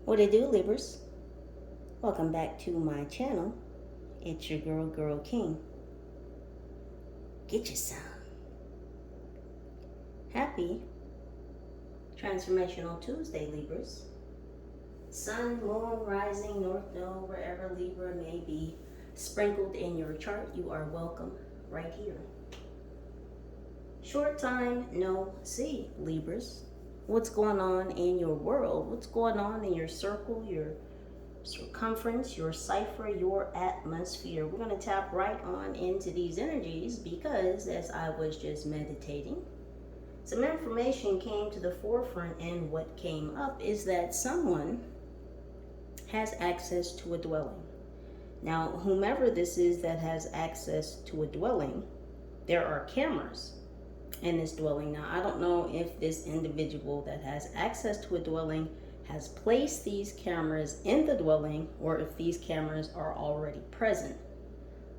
What it do, Libras? Welcome back to my channel. It's your girl King. Get you some. Happy Transformational Tuesday, Libras. Sun, moon, rising, north node, wherever Libra may be sprinkled in your chart, you are welcome right here. Short time no see, Libras. What's going on in your world? What's going on in your circle, your circumference, your cipher, your atmosphere? We're going to tap right on into these energies because as I was just meditating, some information came to the forefront, and what came up is that someone has access to a dwelling. Now, whomever this is that has access to a dwelling, there are cameras in this dwelling. Now, I don't know if this individual that has access to a dwelling has placed these cameras in the dwelling or if these cameras are already present.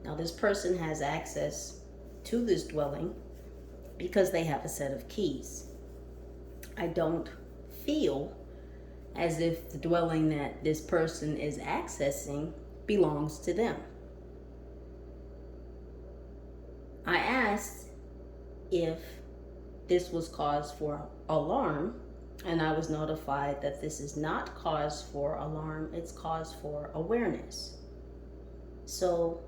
Now, this person has access to this dwelling because they have a set of keys. I don't feel as if the dwelling that this person is accessing belongs to them. I asked if this was cause for alarm, and I was notified that this is not cause for alarm, it's cause for awareness. So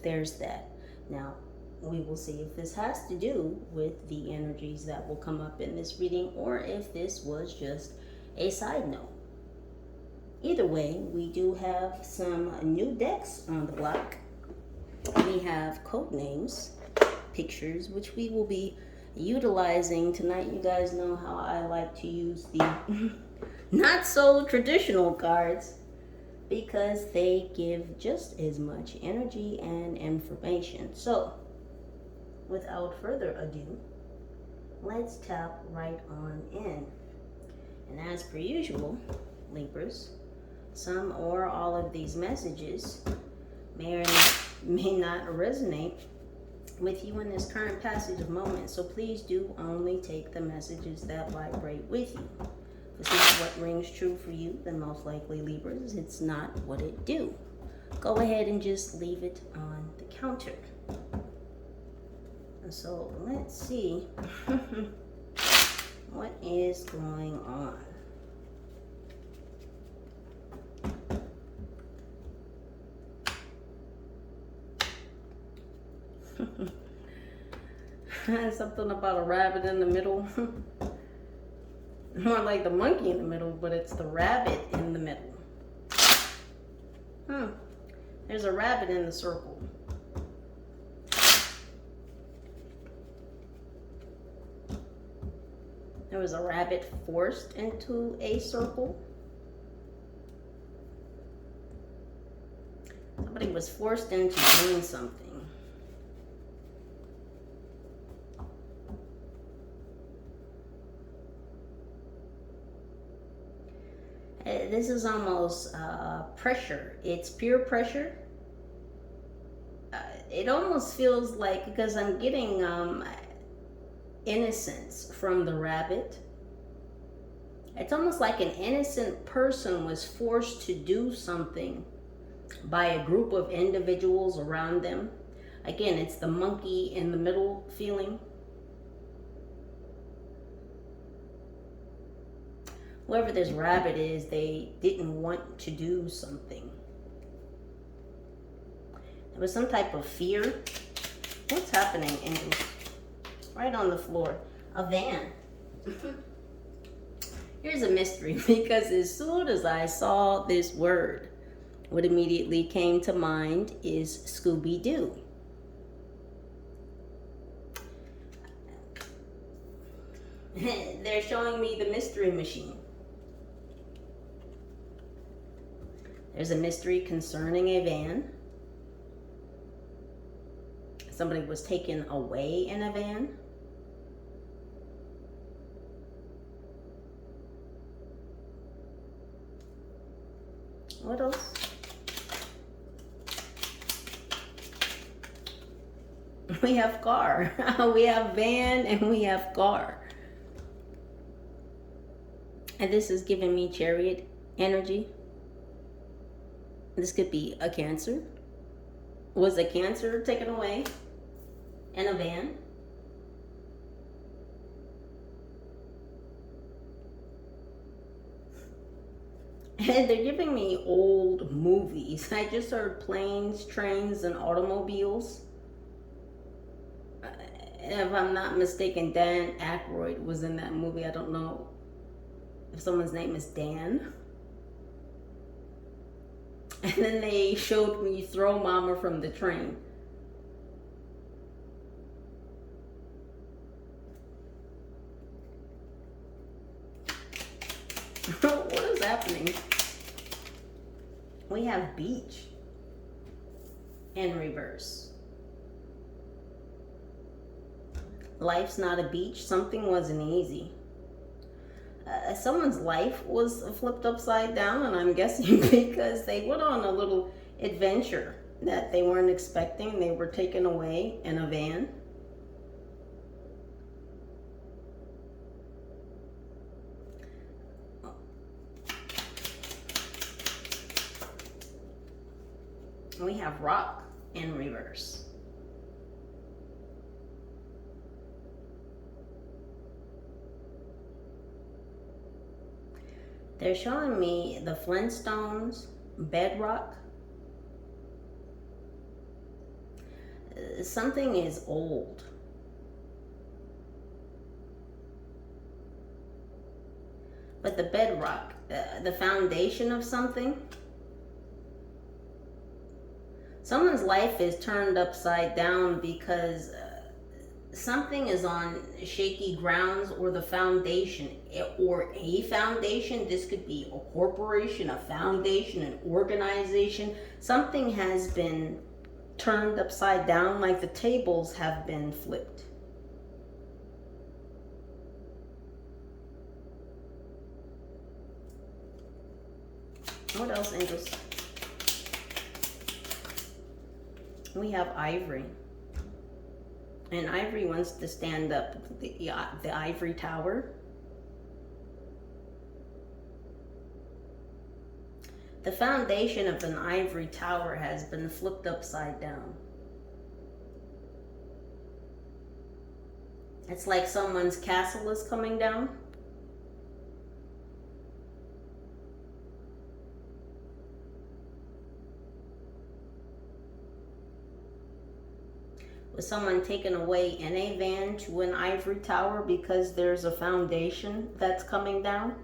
there's that. Now, we will see if this has to do with the energies that will come up in this reading or if this was just a side note. Either way, we do have some new decks on the block. We have code names, pictures, which we will be utilizing tonight. You guys know how I like to use the not so traditional cards because they give just as much energy and information. So, without further ado, let's tap right on in. And as per usual, Libras, some or all of these messages may or may not resonate with you in this current passage of moment. So please do only take the messages that vibrate with you. If it's not what rings true for you, then most likely, Libras, it's not what it do. Go ahead and just leave it on the counter. And so let's see what is going on. Something about a rabbit in the middle. More like the monkey in the middle, but it's the rabbit in the middle. There's a rabbit in the circle. There was a rabbit forced into a circle. Somebody was forced into doing something. This is almost pressure. It's peer pressure. It almost feels like, because I'm getting innocence from the rabbit. It's almost like an innocent person was forced to do something by a group of individuals around them. Again, it's the monkey in the middle feeling. Whoever this rabbit is, they didn't want to do something. There was some type of fear. What's happening, angels? Right on the floor. A van. Here's a mystery, because as soon as I saw this word, what immediately came to mind is Scooby-Doo. They're showing me the mystery machine. There's a mystery concerning a van. Somebody was taken away in a van. What else? We have car. We have van and we have car. And this is giving me Chariot energy. This could be a Cancer. Was a Cancer taken away in a van? And they're giving me old movies. I just heard Planes, Trains, and Automobiles. If I'm not mistaken, Dan Aykroyd was in that movie. I don't know if someone's name is Dan. And then they showed me Throw Mama from the Train. What is happening? We have Beach in reverse. Life's not a beach. Something wasn't easy. Someone's life was flipped upside down, and I'm guessing because they went on a little adventure that they weren't expecting. They were taken away in a van. We have Rock in reverse. They're showing me the Flintstones, bedrock. Something is old. But the bedrock, the foundation of something. Someone's life is turned upside down because something is on shaky grounds, or the foundation, or a foundation. This could be a corporation, a foundation, an organization. Something has been turned upside down, like the tables have been flipped. What else, angels? We have Ivory. And Ivory wants to stand up. The ivory tower. The foundation of an ivory tower has been flipped upside down. It's like someone's castle is coming down. Was someone taken away in a van to an ivory tower because there's a foundation that's coming down?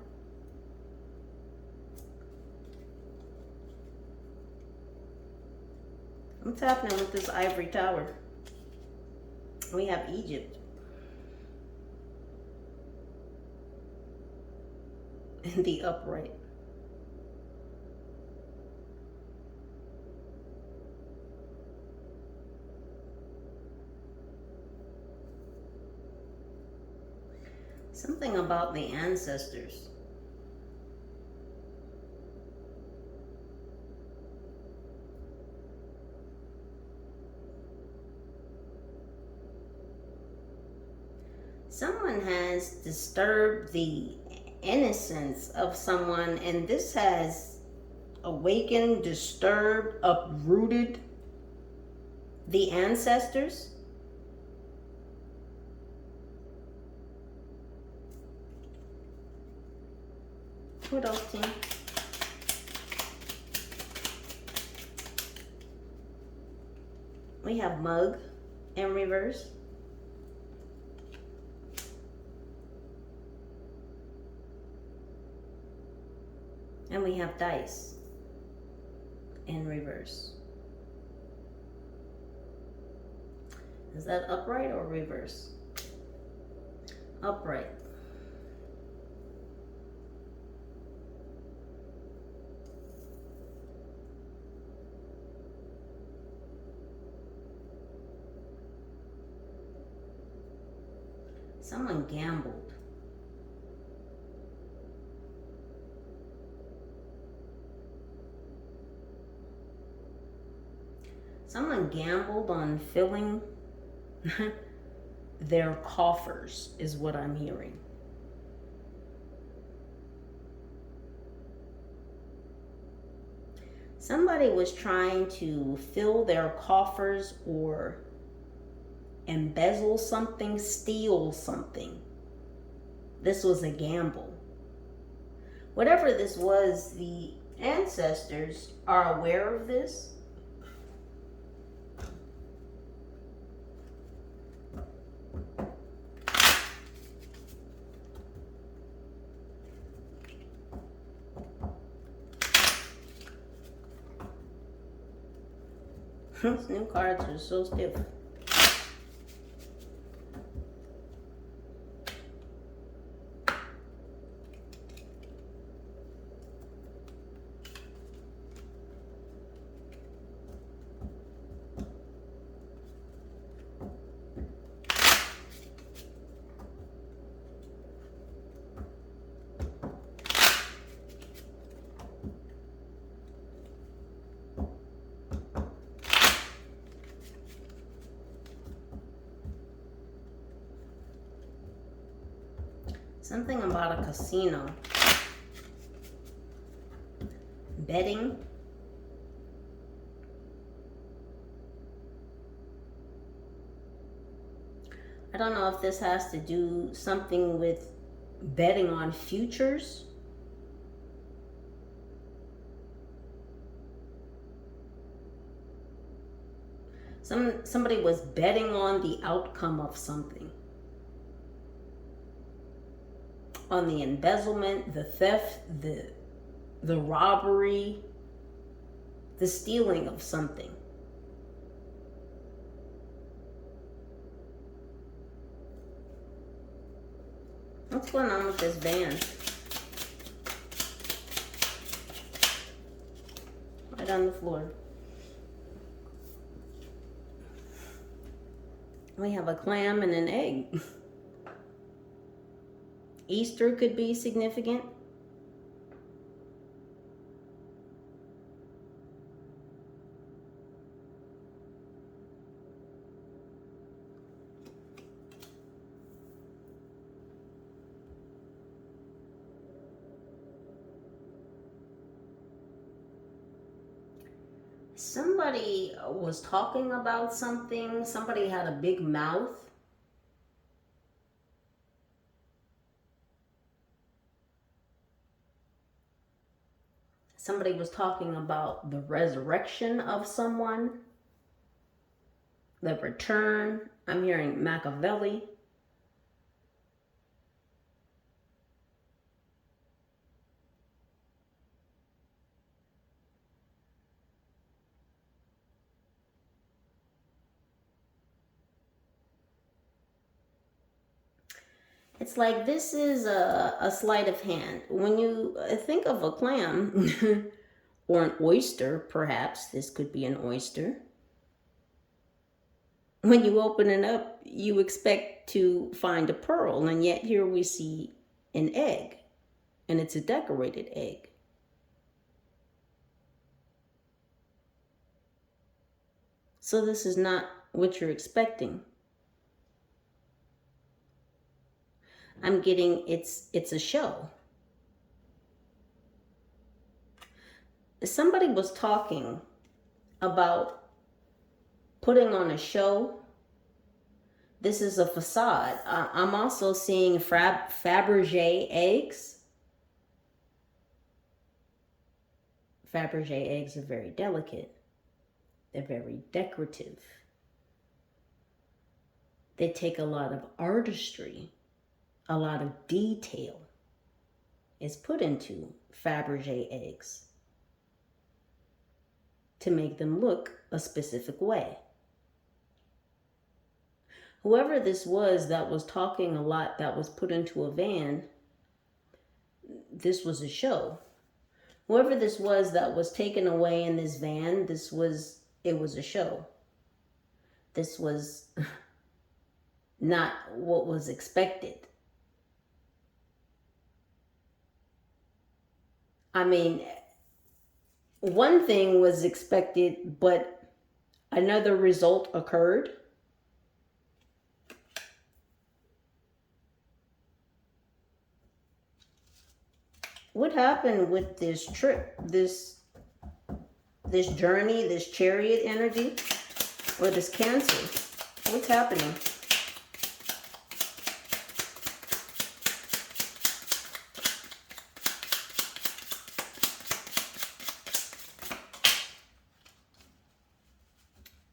What's happening with this ivory tower? We have Egypt. In the upright. Something about the ancestors. Someone has disturbed the innocence of someone, and this has awakened, disturbed, uprooted the ancestors. What else, team? We have Mug in reverse. And we have Dice in reverse. Is that upright or reverse? Upright. Someone gambled. Someone gambled on filling their coffers, is what I'm hearing. Somebody was trying to fill their coffers or embezzle something, steal something. This was a gamble. Whatever this was, the ancestors are aware of this. These new cards are so stiff. Something about a casino. Betting. I don't know if this has to do something with betting on futures. Somebody was betting on the outcome of something. On the embezzlement, the theft, the robbery, the stealing of something. What's going on with this van? Right on the floor. We have a clam and an egg. Easter could be significant. Somebody was talking about something. Somebody had a big mouth. Somebody was talking about the resurrection of someone, the return. I'm hearing Machiavelli. It's like this is a sleight of hand. When you think of a clam or an oyster, perhaps this could be an oyster. When you open it up, you expect to find a pearl, and yet here we see an egg, and it's a decorated egg. So this is not what you're expecting. I'm getting it's a show. Somebody was talking about putting on a show. This is a facade. I'm also seeing Fabergé eggs. Fabergé eggs are very delicate. They're very decorative. They take a lot of artistry, a lot of detail is put into Fabergé eggs to make them look a specific way. Whoever this was that was talking a lot that was put into a van, this was a show. Whoever this was that was taken away in this van, it was a show. This was not what was expected. I mean, one thing was expected, but another result occurred. What happened with this trip? This this journey, this chariot energy, or this Cancer? What's happening?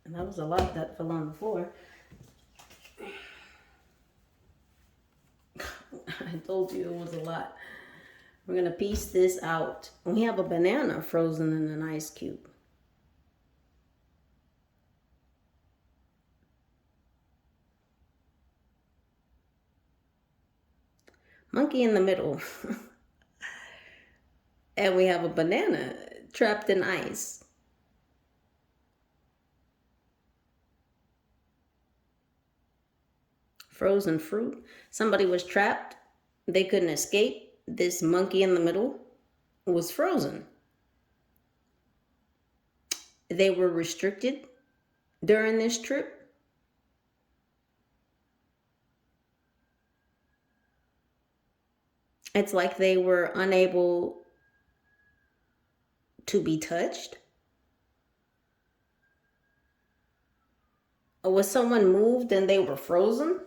And that was a lot that fell on the floor. I told you it was a lot. We're going to piece this out. We have a banana frozen in an ice cube. Monkey in the middle. And we have a banana trapped in ice. Frozen fruit. Somebody was trapped. They couldn't escape. This monkey in the middle was frozen. They were restricted during this trip. It's like they were unable to be touched. Or was someone moved and they were frozen?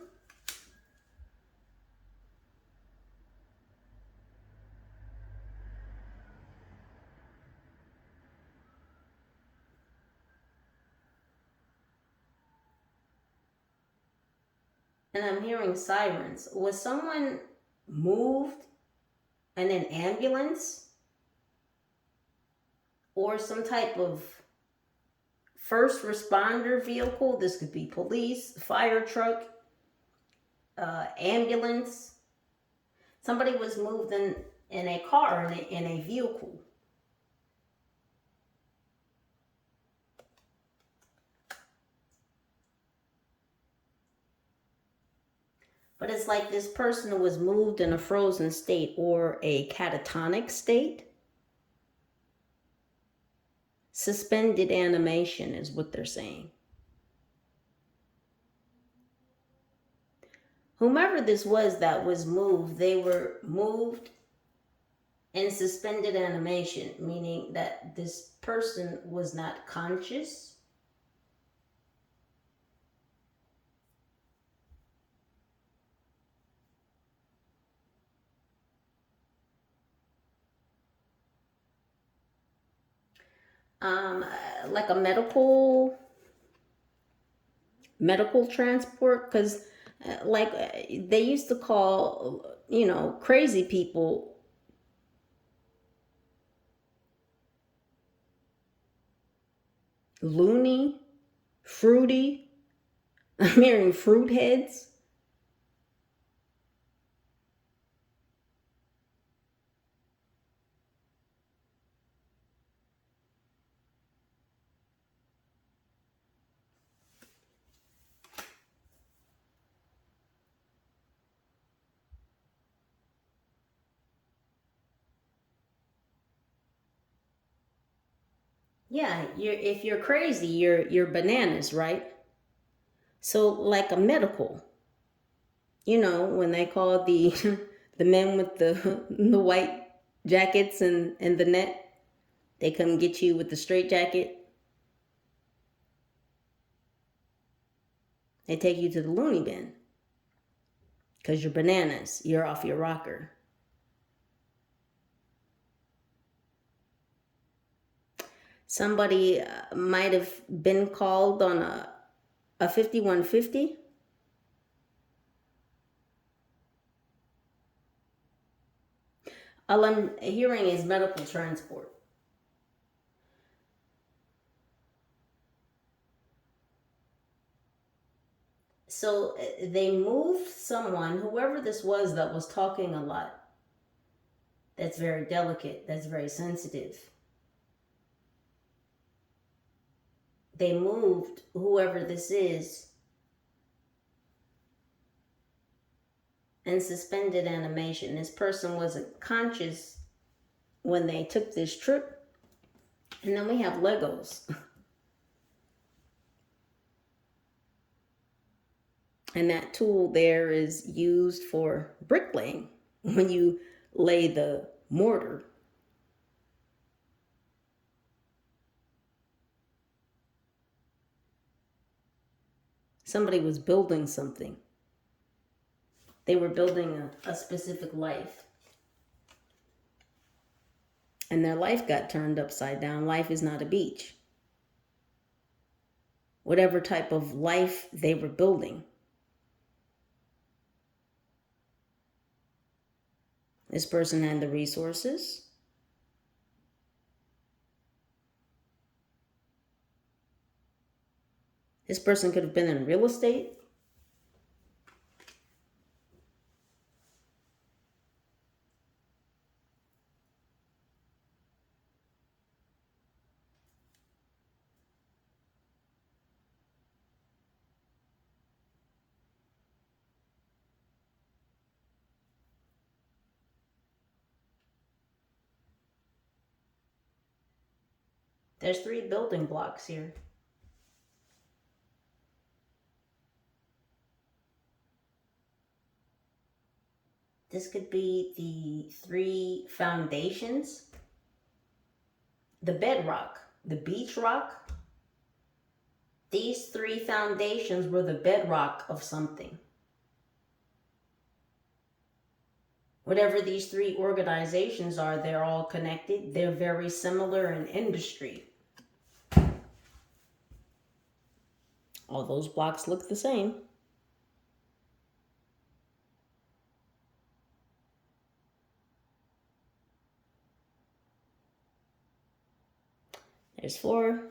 And I'm hearing sirens. Was someone moved in an ambulance or some type of first responder vehicle? This could be police, fire truck, ambulance. Somebody was moved in a car, in a vehicle. But it's like this person was moved in a frozen state or a catatonic state. Suspended animation is what they're saying. Whomever this was that was moved, they were moved in suspended animation, meaning that this person was not conscious. Like a medical transport, because they used to call, crazy people loony, fruity. I'm hearing fruit heads. Yeah, if you're crazy, you're bananas, right? So like a medical, when they call the the men with the white jackets and the net, they come get you with the straight jacket. They take you to the loony bin because you're bananas. You're off your rocker. Somebody might have been called on a 5150. All I'm hearing is medical transport. So they moved someone, whoever this was that was talking a lot, that's very delicate, that's very sensitive. They moved whoever this is in suspended animation. This person wasn't conscious when they took this trip. And then we have Legos. And that tool there is used for bricklaying when you lay the mortar. Somebody was building something. They were building a specific life. And their life got turned upside down. Life is not a beach. Whatever type of life they were building. This person had the resources. This person could have been in real estate. There's 3 building blocks here. This could be the 3 foundations. The bedrock, the beach rock. These 3 foundations were the bedrock of something. Whatever these 3 organizations are, they're all connected. They're very similar in industry. All those blocks look the same. There's 4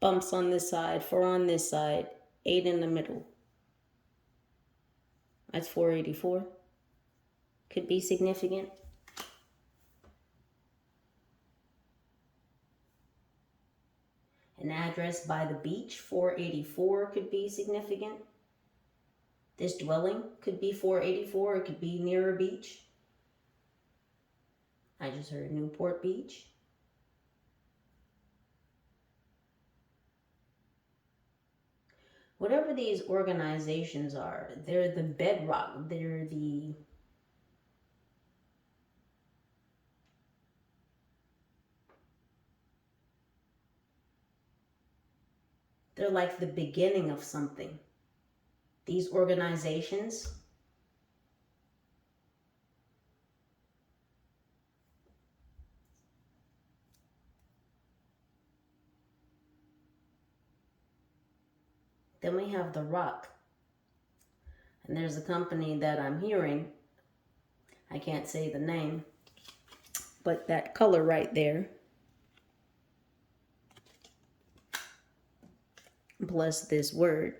bumps on this side, 4 on this side, 8 in the middle. That's 484. Could be significant. An address by the beach, 484, could be significant. This dwelling could be 484. It could be near a beach. I just heard Newport Beach. Whatever these organizations are, they're the bedrock. They're like the beginning of something. These organizations, then we have the rock. And there's a company that I'm hearing. I can't say the name, but that color right there, plus this word,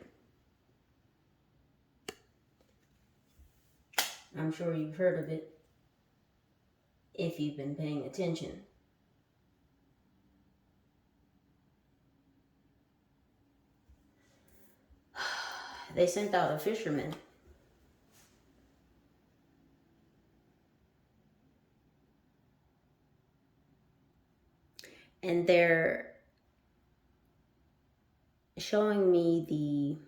I'm sure you've heard of it if you've been paying attention. They sent out a fisherman. And they're showing me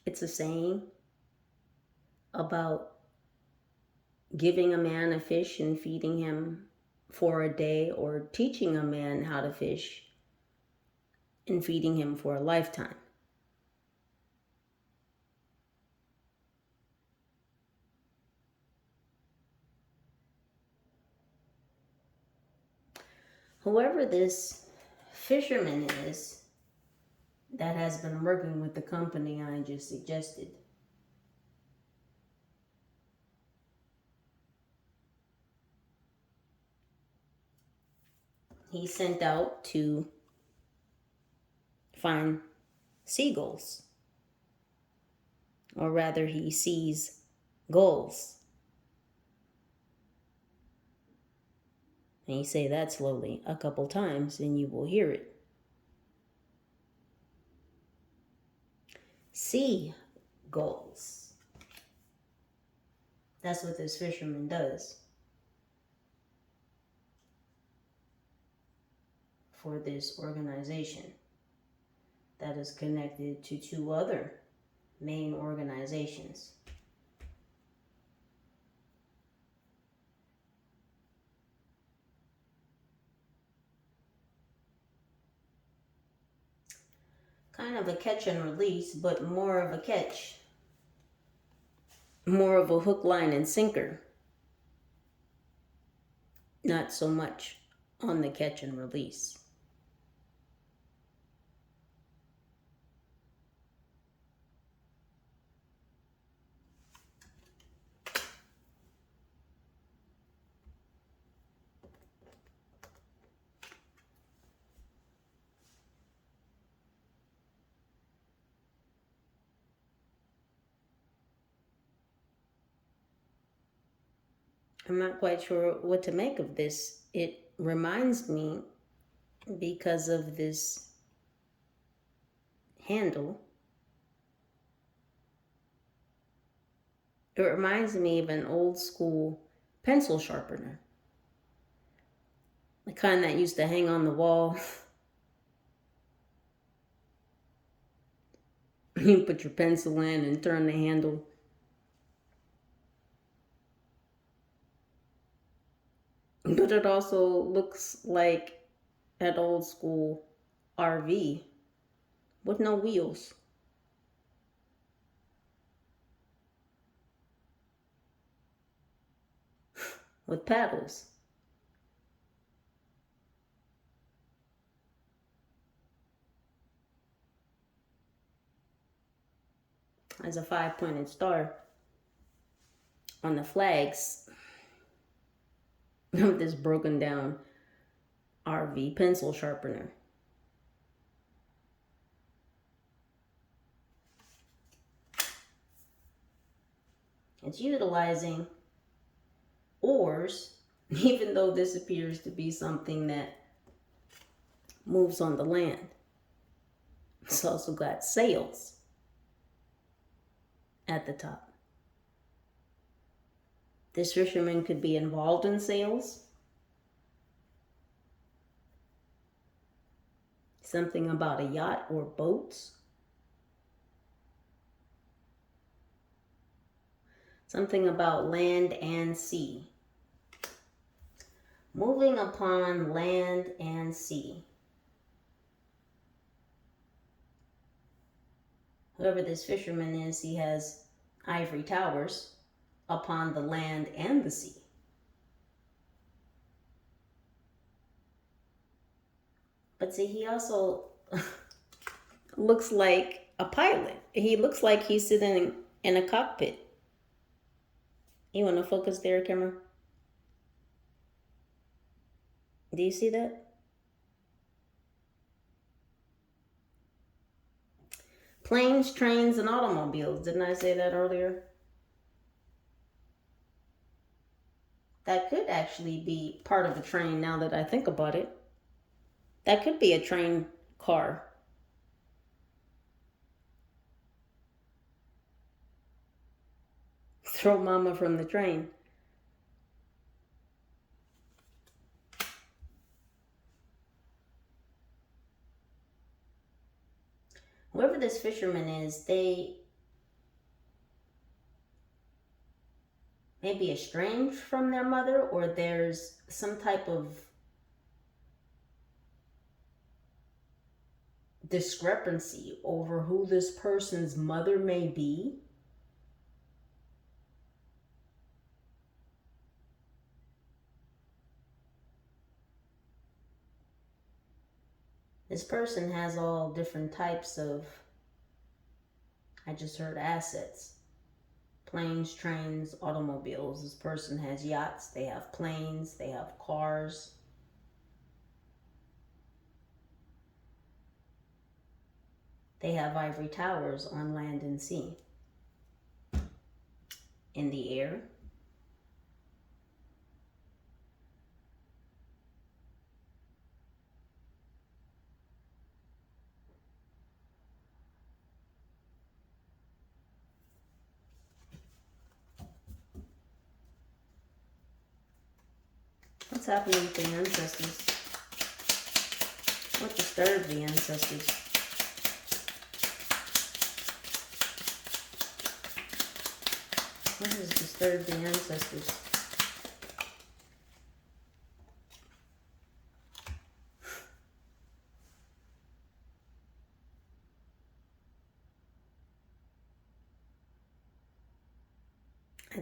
it's a saying about giving a man a fish and feeding him for a day, or teaching a man how to fish and feeding him for a lifetime. Whoever this fisherman is that has been working with the company I just suggested, he sent out to find seagulls. Or rather, he sees gulls. And you say that slowly a couple times and you will hear it. Seagulls. That's what this fisherman does for this organization that is connected to 2 other main organizations. Kind of a catch and release, but more of a catch. More of a hook, line, and sinker. Not so much on the catch and release. I'm not quite sure what to make of this. It reminds me, because of this handle, it reminds me of an old school pencil sharpener. The kind that used to hang on the wall. You put your pencil in and turn the handle. But it also looks like an old school RV with no wheels. With paddles. As a 5-pointed star on the flags of this broken down RV pencil sharpener. It's utilizing oars, even though this appears to be something that moves on the land. It's also got sails at the top. This fisherman could be involved in sails. Something about a yacht or boats. Something about land and sea. Moving upon land and sea. Whoever this fisherman is, he has ivory towers upon the land and the sea. But see, he also looks like a pilot. He looks like he's sitting in a cockpit. You want to focus there, camera? Do you see that? Planes, trains, and automobiles. Didn't I say that earlier? That could actually be part of a train now that I think about it. That could be a train car. Throw mama from the train. Whoever this fisherman is, they may be estranged from their mother, or there's some type of discrepancy over who this person's mother may be. This person has all different types of, I just heard, assets. Planes, trains, automobiles. This person has yachts, they have planes, they have cars. They have ivory towers on land and sea. In the air. What's happening with the ancestors? What disturbed the ancestors? What has disturbed the ancestors?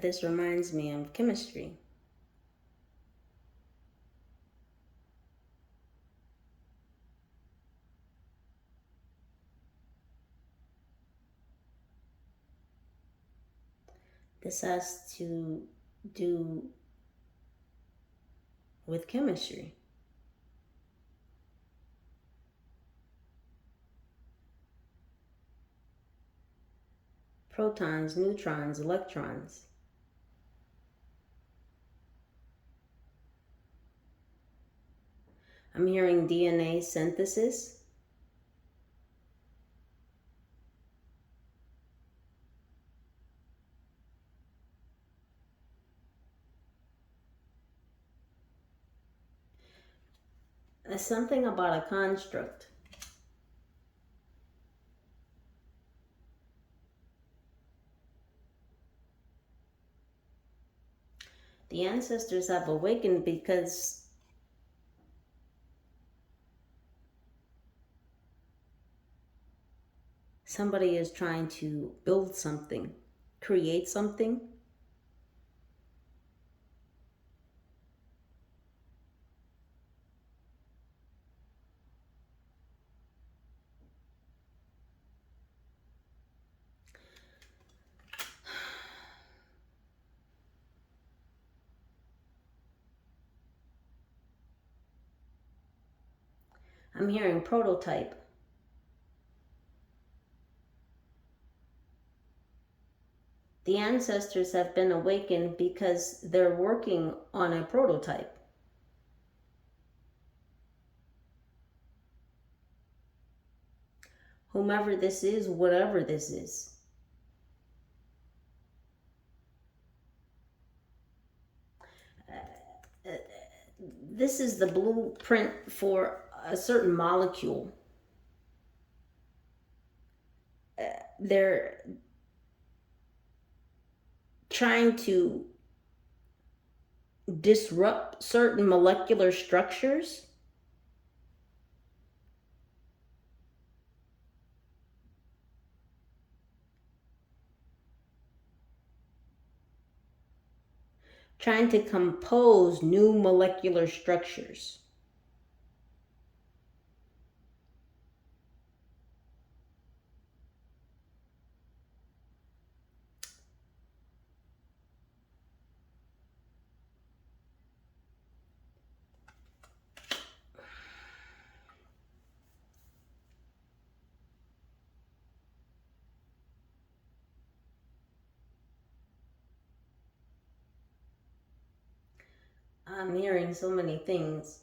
This reminds me of chemistry. This has to do with chemistry. Protons, neutrons, electrons. I'm hearing DNA synthesis. Something about a construct. The ancestors have awakened because somebody is trying to build something, create something. I'm hearing prototype. The ancestors have been awakened because they're working on a prototype. Whomever this is, whatever this is. This is the blueprint for a certain molecule. They're trying to disrupt certain molecular structures. Trying to compose new molecular structures. I'm hearing so many things.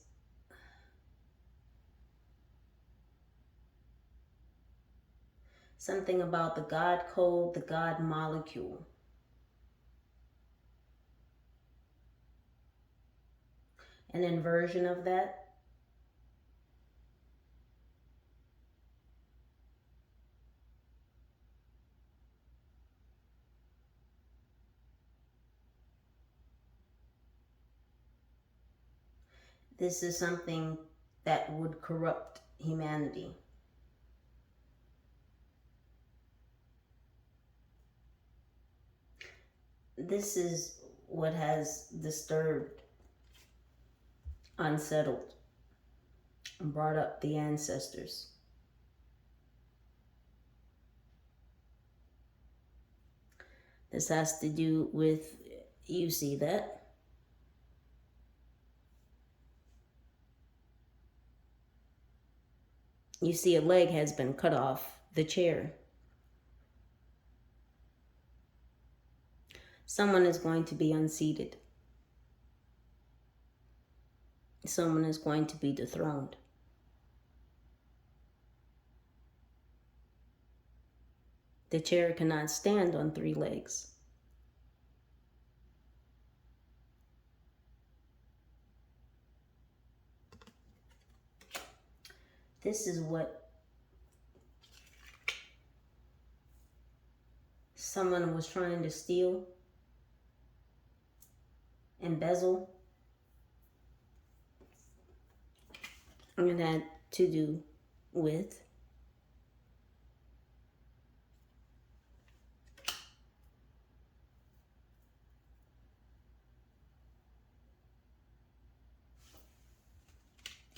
Something about the God code, the God molecule. An inversion of that. This is something that would corrupt humanity. This is what has disturbed, unsettled, and brought up the ancestors. This has to do with, you see that? You see a leg has been cut off the chair. Someone is going to be unseated. Someone is going to be dethroned. The chair cannot stand on 3 legs. This is what someone was trying to steal, embezzle. And it had to do with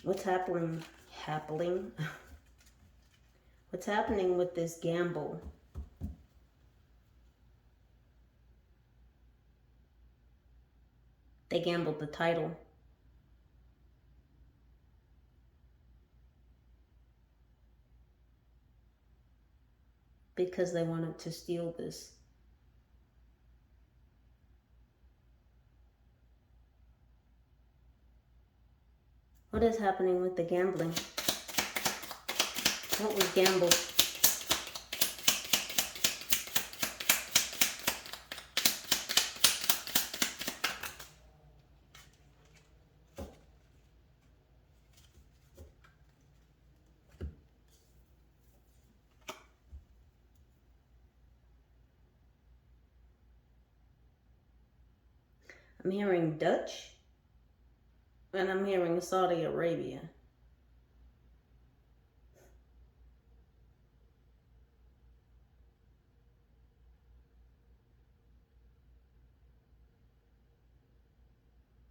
What's happening? What's happening with this gamble? They gambled the title. Because they wanted to steal this. What is happening with the gambling? What was gambled? I'm hearing Dutch, and I'm hearing Saudi Arabia.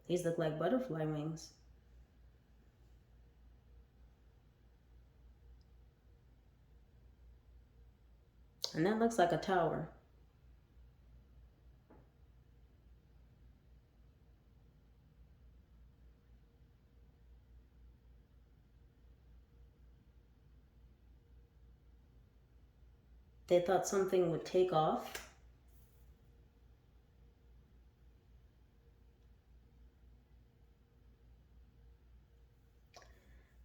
These look like butterfly wings. And that looks like a tower. They thought something would take off.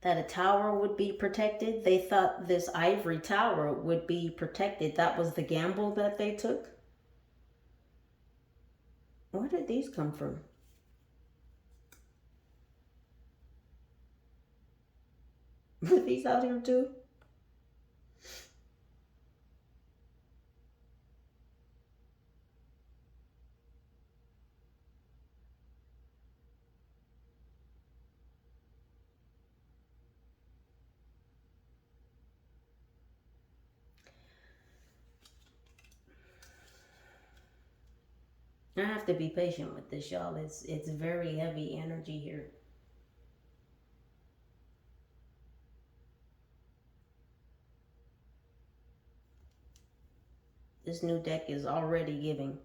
That a tower would be protected. They thought this ivory tower would be protected. That was the gamble that they took. Where did these come from? Were these out here too? I have to be patient with this, y'all. It's very heavy energy here. This new deck is already giving.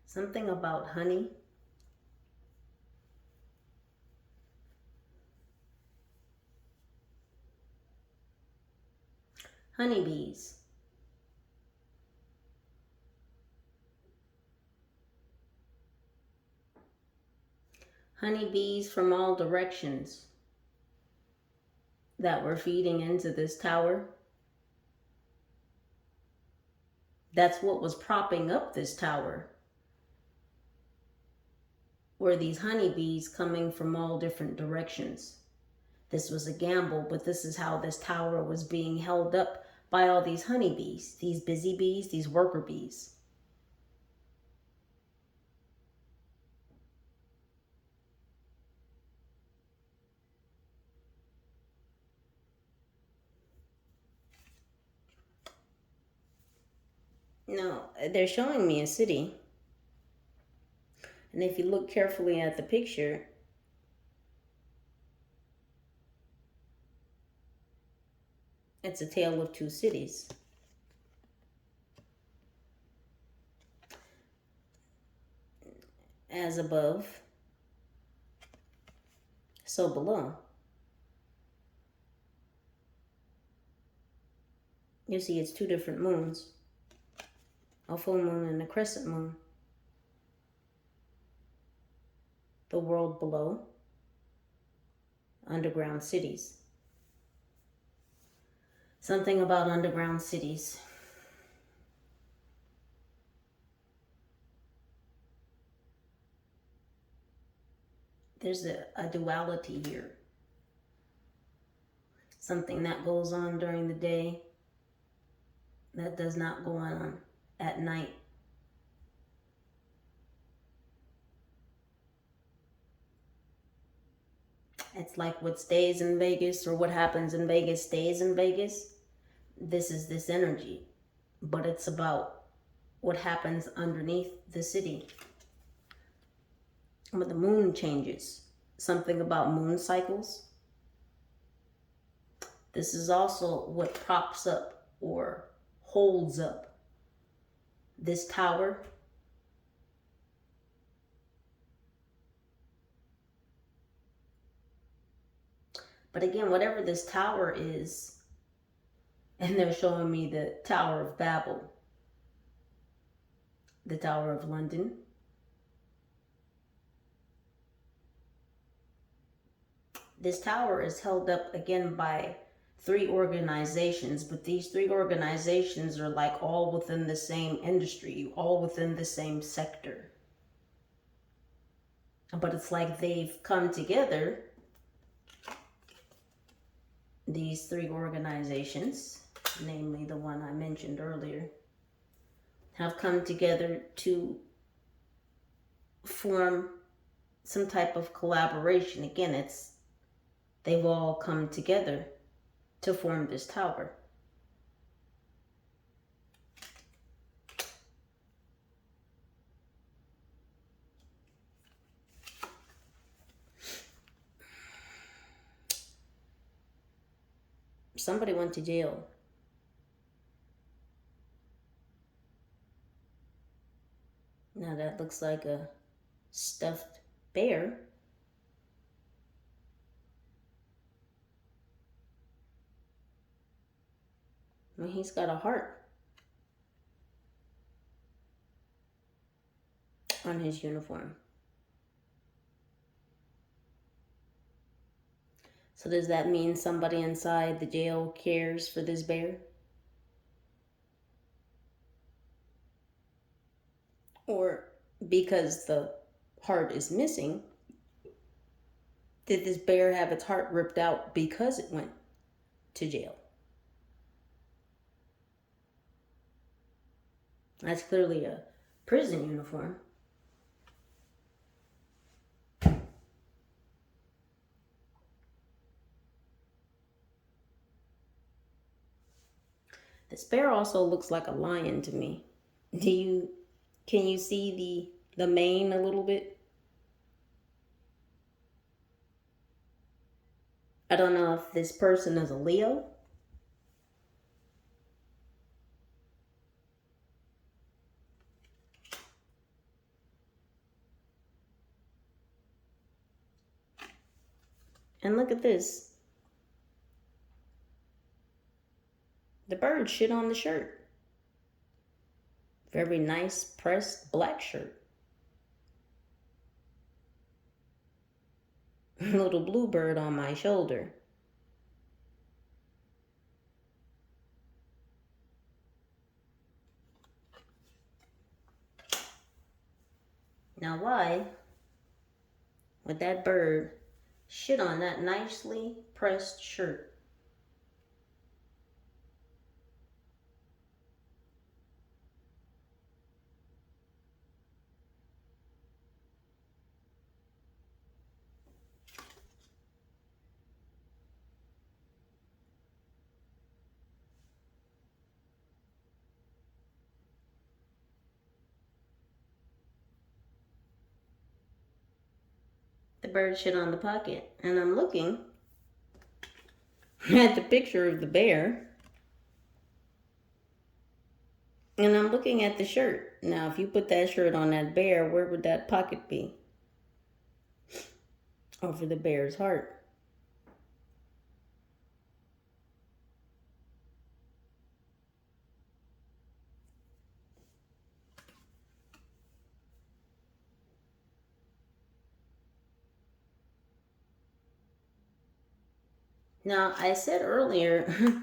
Something about honey. Honeybees. Honeybees from all directions that were feeding into this tower. That's what was propping up this tower. Were these honeybees coming from all different directions. This was a gamble, but this is how this tower was being held up by all these honeybees, these busy bees, these worker bees. Now, they're showing me a city. And if you look carefully at the picture, it's a tale of two cities. As above, so below. You see it's two different moons. A full moon and a crescent moon. The world below. Underground cities. Something about underground cities. There's a duality here. Something that goes on during the day that does not go on at night. It's like what stays in Vegas, or what happens in Vegas stays in Vegas. This is this energy, but it's about what happens underneath the city. When the moon changes, something about moon cycles. This is also what props up or holds up this tower. But again, whatever this tower is, and they're showing me the Tower of Babel, the Tower of London, this tower is held up again by 3 organizations, but these 3 organizations are like all within the same industry, all within the same sector. But it's like they've come together, these 3 organizations, namely the one I mentioned earlier, have come together to form some type of collaboration. Again, they've all come together to form this tower. Somebody went to jail. Now that looks like a stuffed bear. I mean, he's got a heart on his uniform. So does that mean somebody inside the jail cares for this bear? Or because the heart is missing, did this bear have its heart ripped out because it went to jail? That's clearly a prison uniform. This bear also looks like a lion to me. Can you see the mane a little bit? I don't know if this person is a Leo. And look at this. The bird shit on the shirt. Very nice pressed black shirt. Little bluebird on my shoulder. Now why would that bird shit on that nicely pressed shirt? The bird shit on the pocket. And I'm looking at the picture of the bear. And I'm looking at the shirt. Now, if you put that shirt on that bear, where would that pocket be? Over the bear's heart. Now, I said earlier,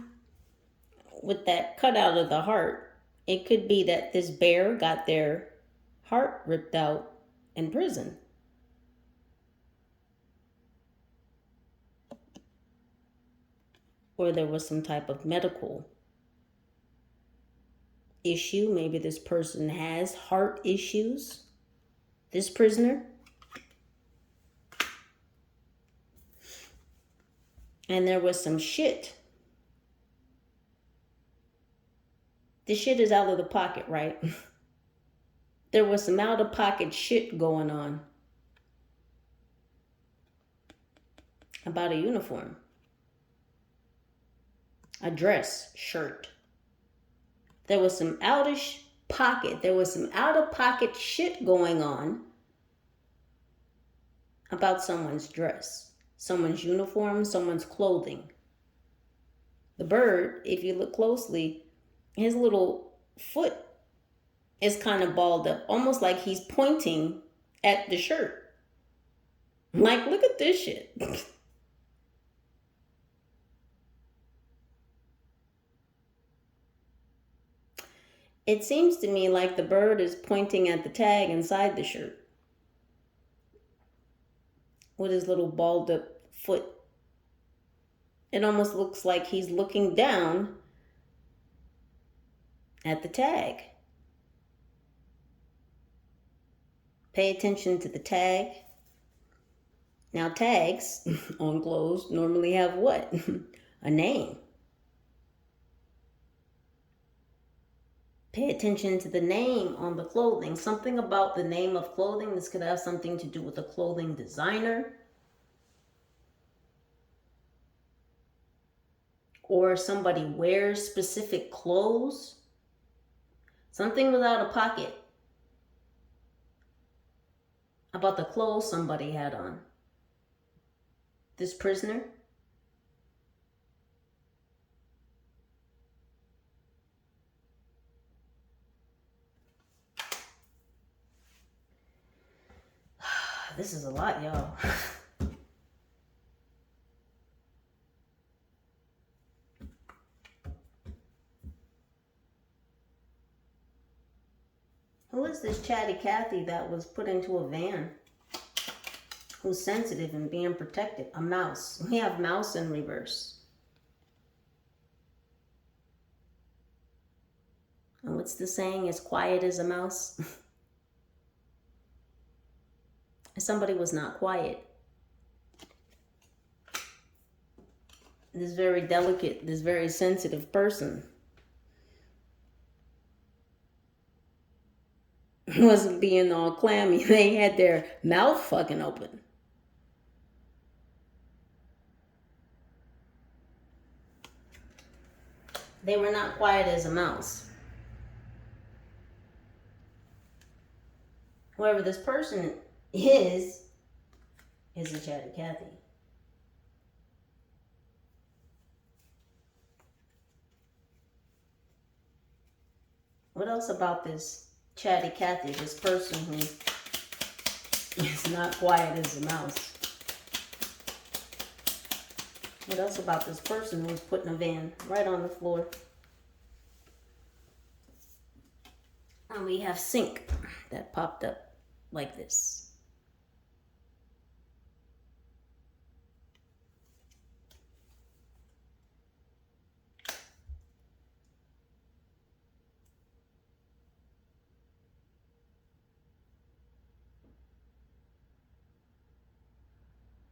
with that cutout of the heart, it could be that this bear got their heart ripped out in prison. Or there was some type of medical issue. Maybe this person has heart issues. This prisoner. And there was some shit. The shit is out of the pocket, right? There was some out of pocket shit going on about a uniform, a dress, shirt. There was some out of pocket. There was some out of pocket shit going on about someone's dress, someone's uniform, someone's clothing. The bird, if you look closely, his little foot is kind of balled up, almost like he's pointing at the shirt. Like, look at this shit. It seems to me like the bird is pointing at the tag inside the shirt with his little balled up foot. It almost looks like he's looking down at the tag. Pay attention to the tag. Now, tags on clothes normally have what? A name. Pay attention to the name on the clothing. Something about the name of clothing. This could have something to do with a clothing designer. Or somebody wears specific clothes. Something without a pocket. About the clothes somebody had on. This prisoner. This is a lot, y'all. Who is this chatty Cathy that was put into a van? Who's sensitive and being protected? A mouse. We have mouse in reverse. And what's the saying? As quiet as a mouse? Somebody was not quiet. This very delicate, this very sensitive person wasn't being all clammy. They had their mouth fucking open. They were not quiet as a mouse. Whoever this person is a chatty Cathy. What else about this chatty Cathy, this person who is not quiet as a mouse? What else about this person who was put in a van right on the floor? And we have sink that popped up like this.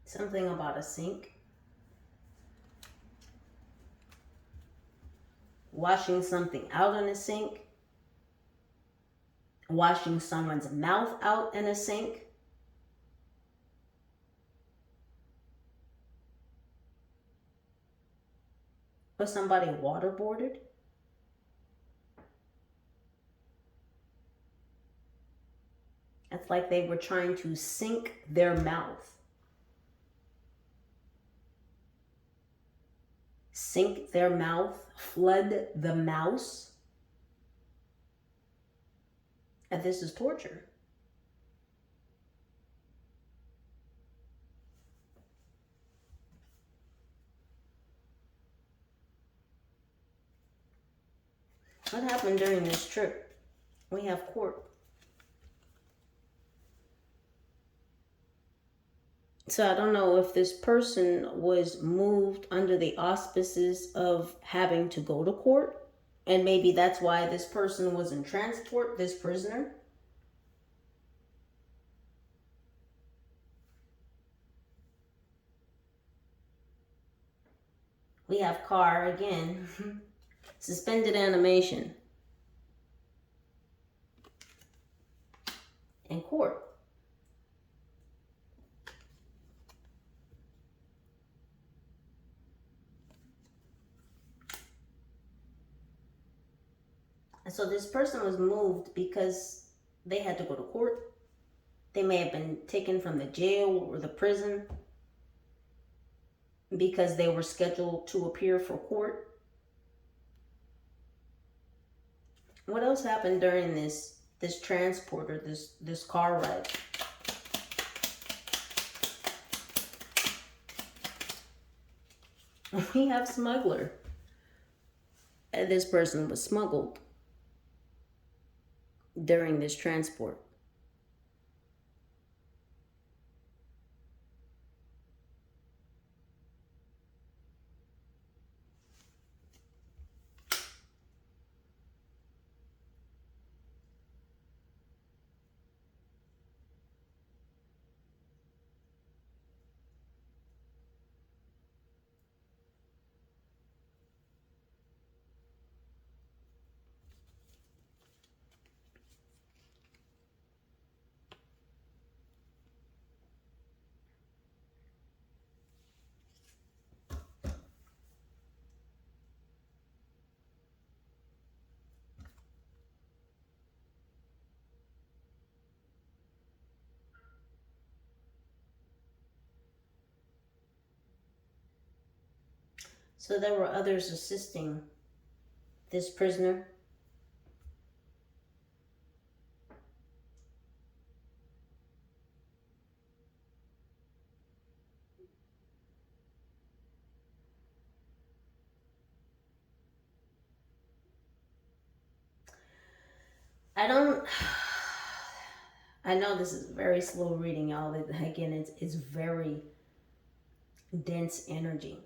Something about a sink. Washing something out in a sink. Washing someone's mouth out in a sink. Was somebody waterboarded? It's like they were trying to sink their mouth. Sink their mouth, flood the mouse. And this is torture. What happened during this trip? We have court. So I don't know if this person was moved under the auspices of having to go to court. And maybe that's why this person was in transport, this prisoner. We have car again. Suspended animation. In court. And so this person was moved because they had to go to court. They may have been taken from the jail or the prison because they were scheduled to appear for court. What else happened during this transport or this car ride? We have smuggler. And this person was smuggled during this transport. So there were others assisting this prisoner. I know this is very slow reading, y'all. Again, it's very dense energy.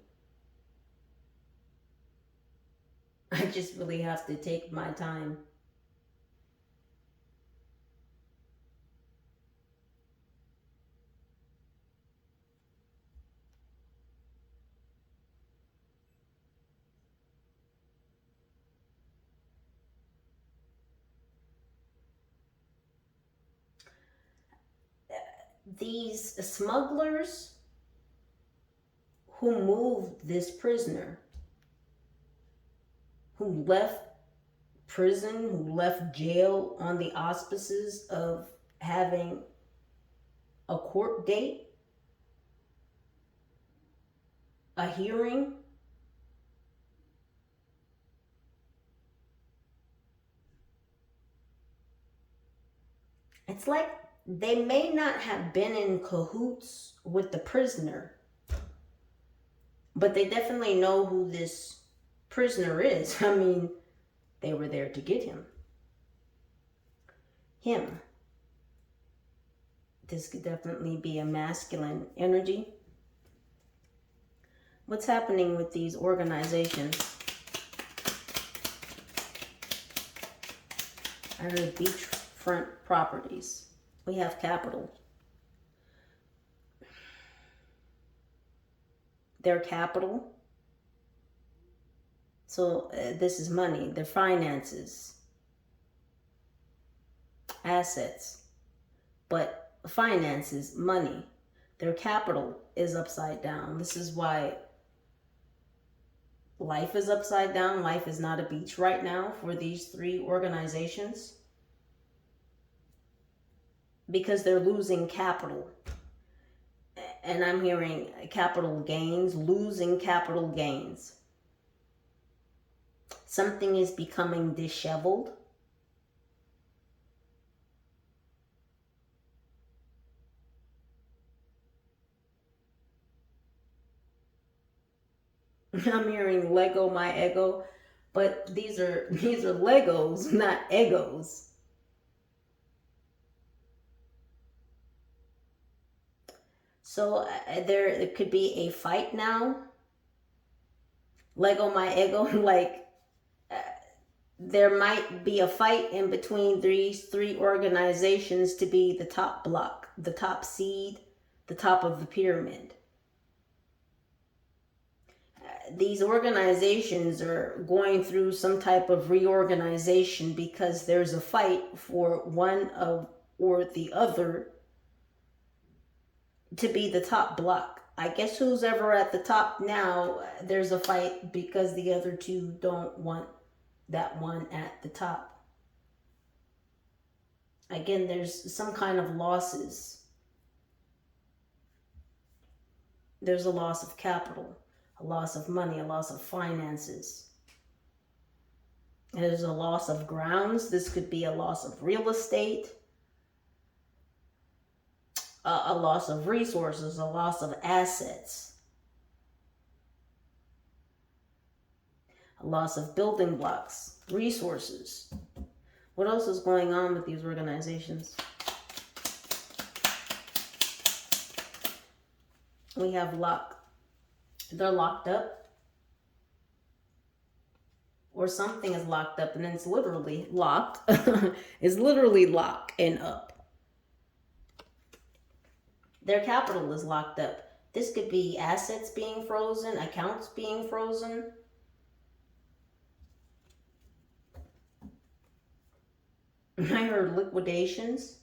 I just really have to take my time. These smugglers who moved this prisoner, who left prison, who left jail on the auspices of having a court date, a hearing, it's like they may not have been in cahoots with the prisoner, but they definitely know who this prisoner is. I mean, they were there to get him. This could definitely be a masculine energy. What's happening with these organizations? I heard beachfront properties. We have capital. Their capital. So this is money, their finances, assets, but finances, money, their capital is upside down. This is why life is upside down. Life is not a beach right now for these three organizations because they're losing capital. And I'm hearing capital gains, losing capital gains. Something is becoming disheveled. I'm hearing Lego my ego, but these are Legos, not egos. So there could be a fight now. Lego my ego, like there might be a fight in between these three organizations to be the top block, the top seed, the top of the pyramid. these organizations are going through some type of reorganization because there's a fight for one of or the other to be the top block. I guess who's ever at the top now, there's a fight because the other two don't want that one at the top. Again, there's some kind of losses. There's a loss of capital, a loss of money, a loss of finances. There's a loss of grounds. This could be a loss of real estate, a loss of resources, a loss of assets, a loss of building blocks, resources. What else is going on with these organizations? We have they're locked up, or something is locked up, and then it's literally locked. It's literally lock and up. Their capital is locked up. This could be assets being frozen, accounts being frozen. I heard liquidations.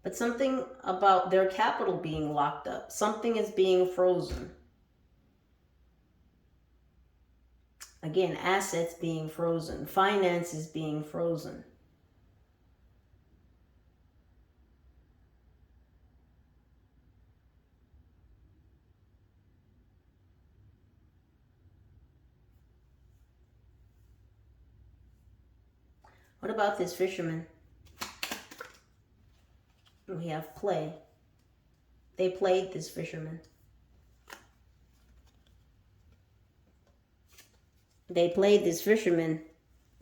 But something about their capital being locked up. Something is being frozen. Again, assets being frozen. Finances being frozen. What about this fisherman? We have play. They played this fisherman. They played this fisherman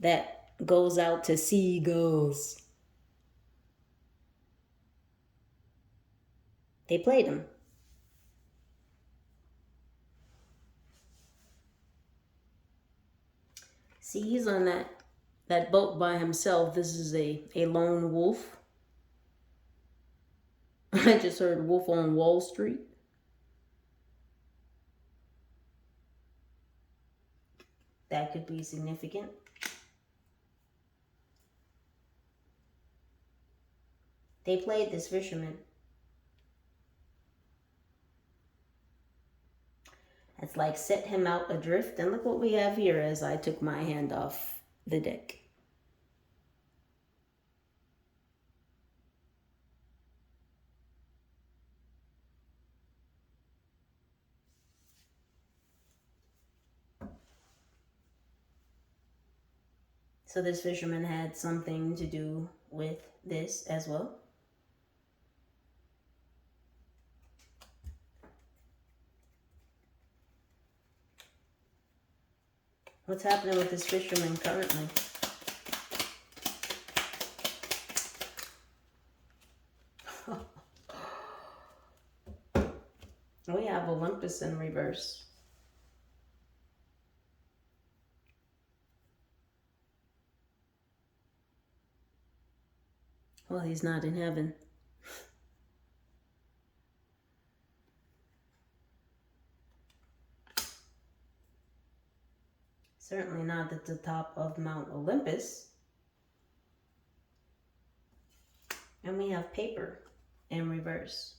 that goes out to see gulls. They played him. See, he's on that boat by himself. This is a lone wolf. I just heard Wolf on Wall Street. That could be significant. They played this fisherman. It's like set him out adrift. And look what we have here as I took my hand off the deck. So this fisherman had something to do with this as well. What's happening with this fisherman currently? We have Olympus in reverse. Well, he's not in heaven. Certainly not at the top of Mount Olympus. And we have paper in reverse.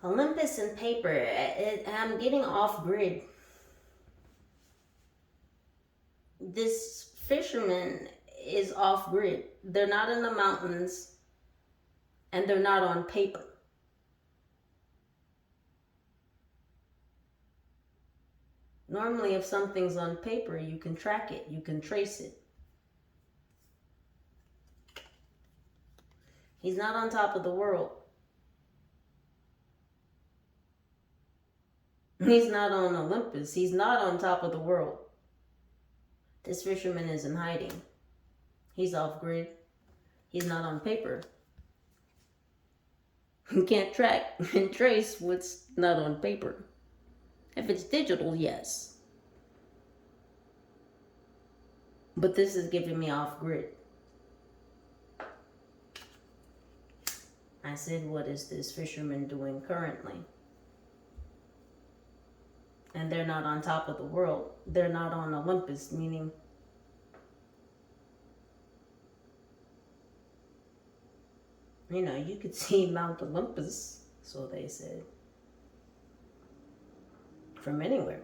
Olympus and paper. I'm getting off grid. This fisherman is off grid. They're not in the mountains and they're not on paper. Normally, if something's on paper, you can track it, you can trace it. He's not on top of the world. He's not on Olympus. He's not on top of the world. This fisherman is in hiding. He's off grid. He's not on paper. You can't track and trace what's not on paper. If it's digital, yes. But this is giving me off grid. I said, what is this fisherman doing currently? And they're not on top of the world. They're not on Olympus, meaning you know, you could see Mount Olympus, so they said, from anywhere.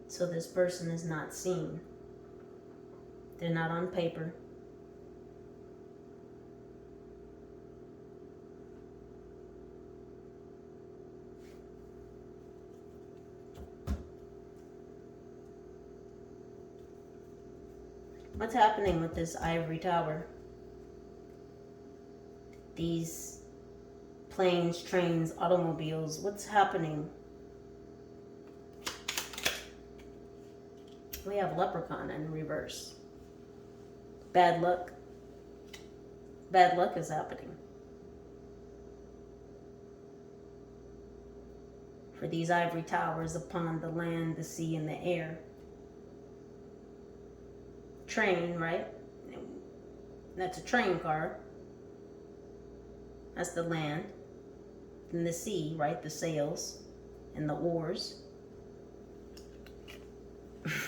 So this person is not seen. They're not on paper. What's happening with this ivory tower? These planes, trains, automobiles, what's happening? We have leprechaun in reverse. Bad luck. Bad luck is happening. For these ivory towers upon the land, the sea, and the air. Train, right? That's a train car. That's the land. And the sea, right? The sails and the oars.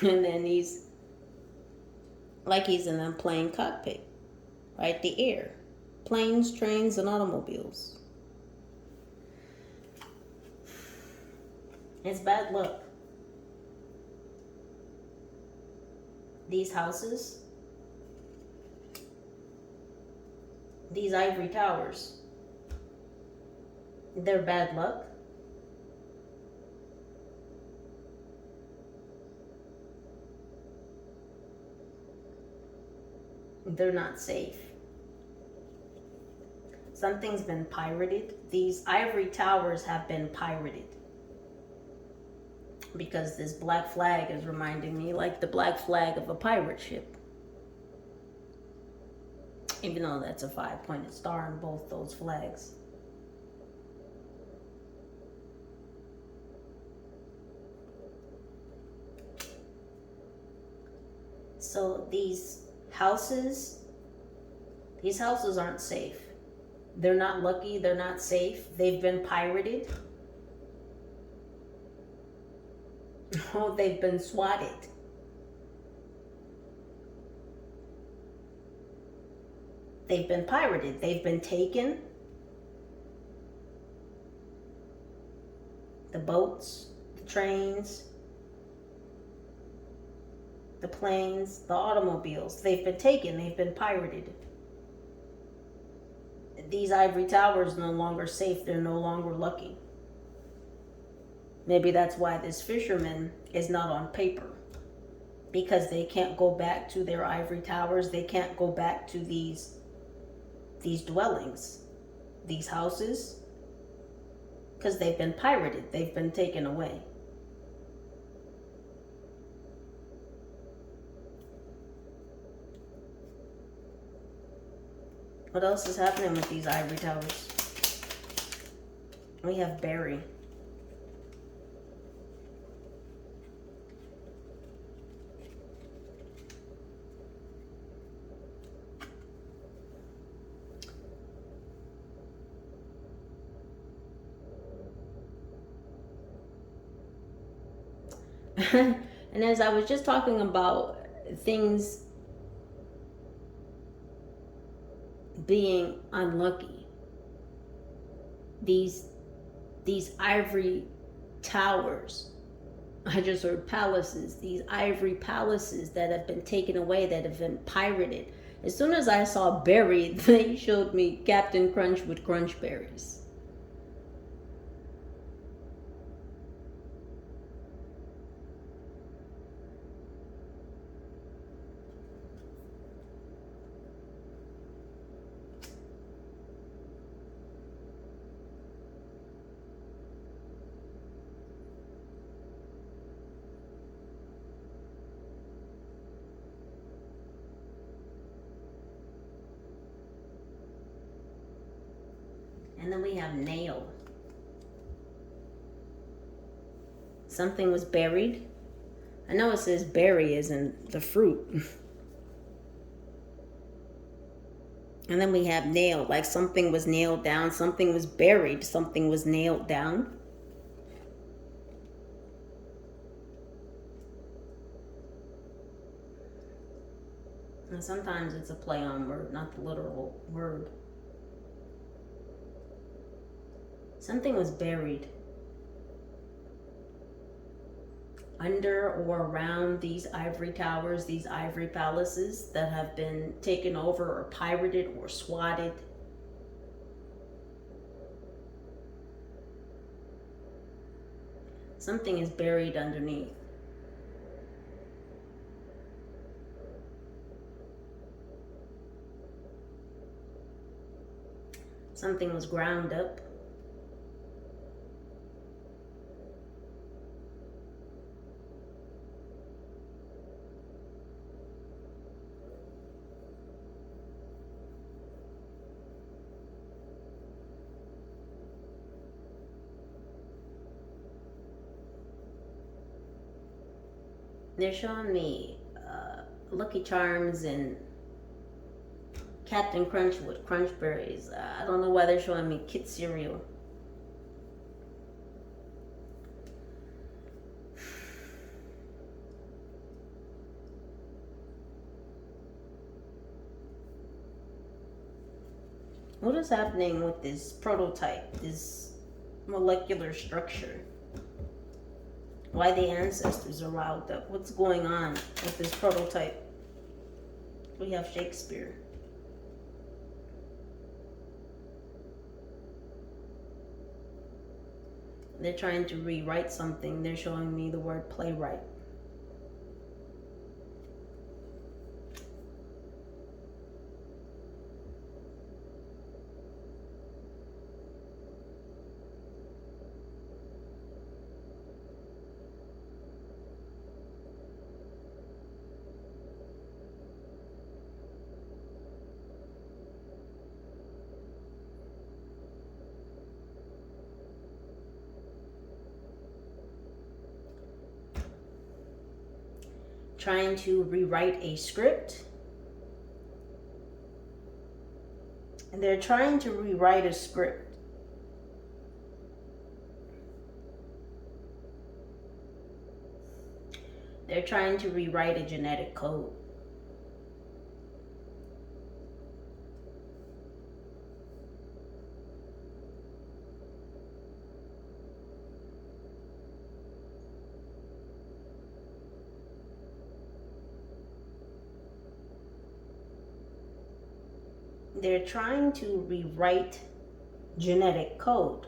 And then he's like he's in a plane cockpit, right? The air. Planes, trains, and automobiles. It's bad luck. These houses, these ivory towers, they're bad luck. They're not safe. Something's been pirated. These ivory towers have been pirated. Because this black flag is reminding me like the black flag of a pirate ship. Even though that's a 5-pointed star on both those flags. So these houses aren't safe. They're not lucky, they're not safe. They've been pirated. Oh, they've been swatted. They've been pirated. They've been taken. The boats, the trains, the planes, the automobiles. They've been taken. They've been pirated. These ivory towers are no longer safe. They're no longer lucky. Maybe that's why this fisherman is not on paper. Because they can't go back to their ivory towers. They can't go back to these dwellings, these houses. Because they've been pirated. They've been taken away. What else is happening with these ivory towers? We have Barry. And as I was just talking about things being unlucky, these ivory towers, I just heard palaces, these ivory palaces that have been taken away, that have been pirated, As soon as I saw berry, they showed me Captain Crunch with crunch berries. And then we have nail. Something was buried. I know it says berry is in the fruit. And then we have nail, like something was nailed down, something was buried, something was nailed down. And sometimes it's a play on word, not the literal word. Something was buried under or around these ivory towers, these ivory palaces that have been taken over or pirated or swatted. Something is buried underneath. Something was ground up. They're showing me Lucky Charms and Captain Crunch with crunch berries. I don't know why they're showing me Kit cereal. What is happening with this prototype, this molecular structure? Why the ancestors are riled up? What's going on with this prototype? We have Shakespeare. They're trying to rewrite something. They're showing me the word playwright. Trying to rewrite a script. And they're trying to rewrite a script. They're trying to rewrite a genetic code. They're trying to rewrite genetic code,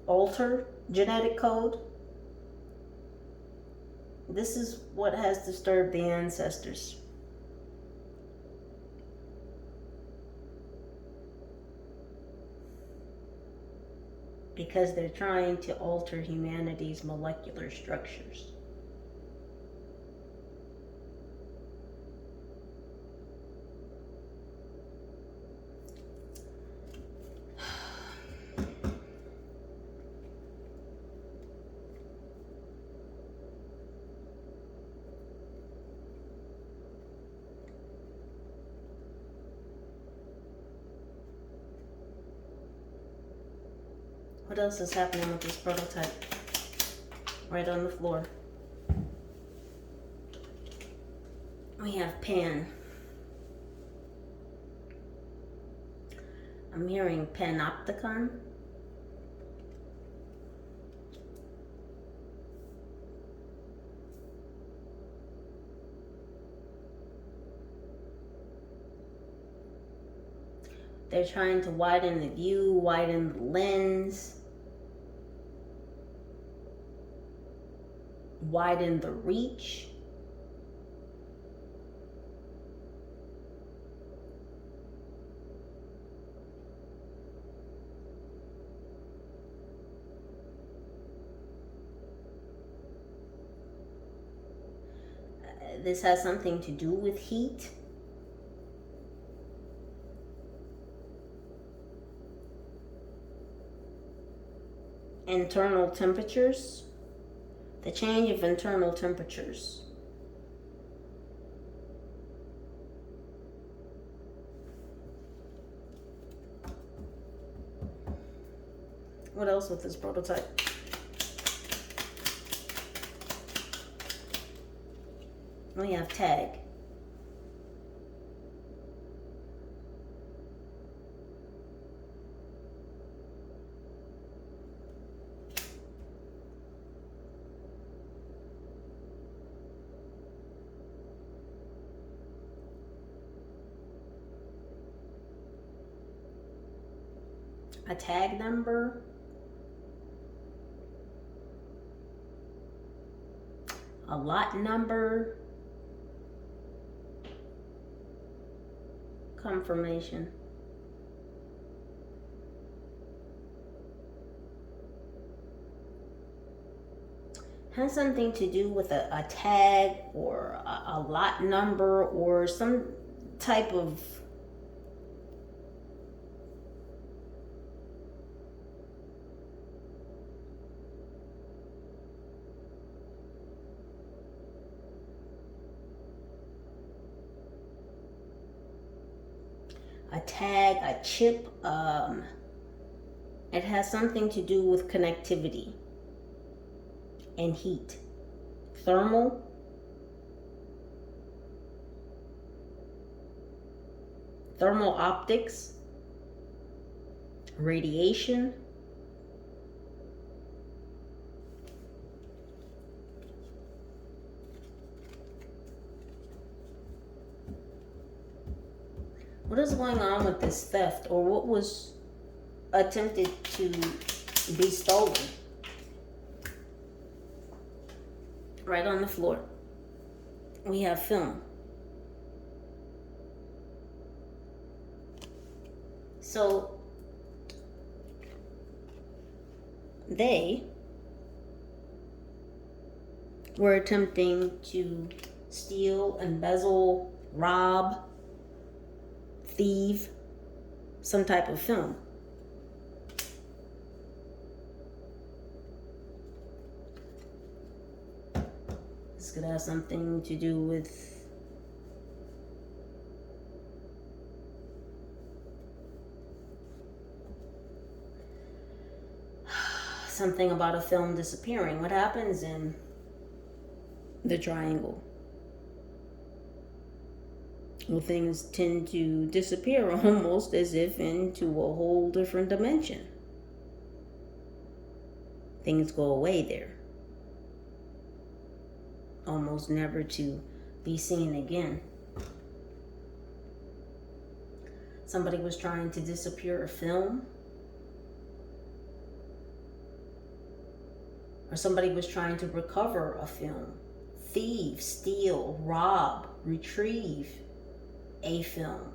alter genetic code. This is what has disturbed the ancestors. Because they're trying to alter humanity's molecular structures. What else is happening with this prototype? Right on the floor. We have Pan. I'm hearing panopticon. They're trying to widen the view, widen the lens, widen the reach. This has something to do with heat. Internal temperatures. The change of internal temperatures. What else with this prototype? We have tag. A tag number. A lot number. Confirmation. Has something to do with a tag or a lot number or some type of a tag, a chip. It has something to do with connectivity and heat. Thermal. Thermal optics. Radiation. What is going on with this theft, or what was attempted to be stolen? Right on the floor. We have film. So they were attempting to steal, embezzle, rob, thieve some type of film. This could have something to do with something about a film disappearing. What happens in the triangle? Well, things tend to disappear almost as if into a whole different dimension. Things go away there, almost never to be seen again. Somebody was trying to disappear a film, or somebody was trying to recover a film. Thieve, steal, rob, retrieve a film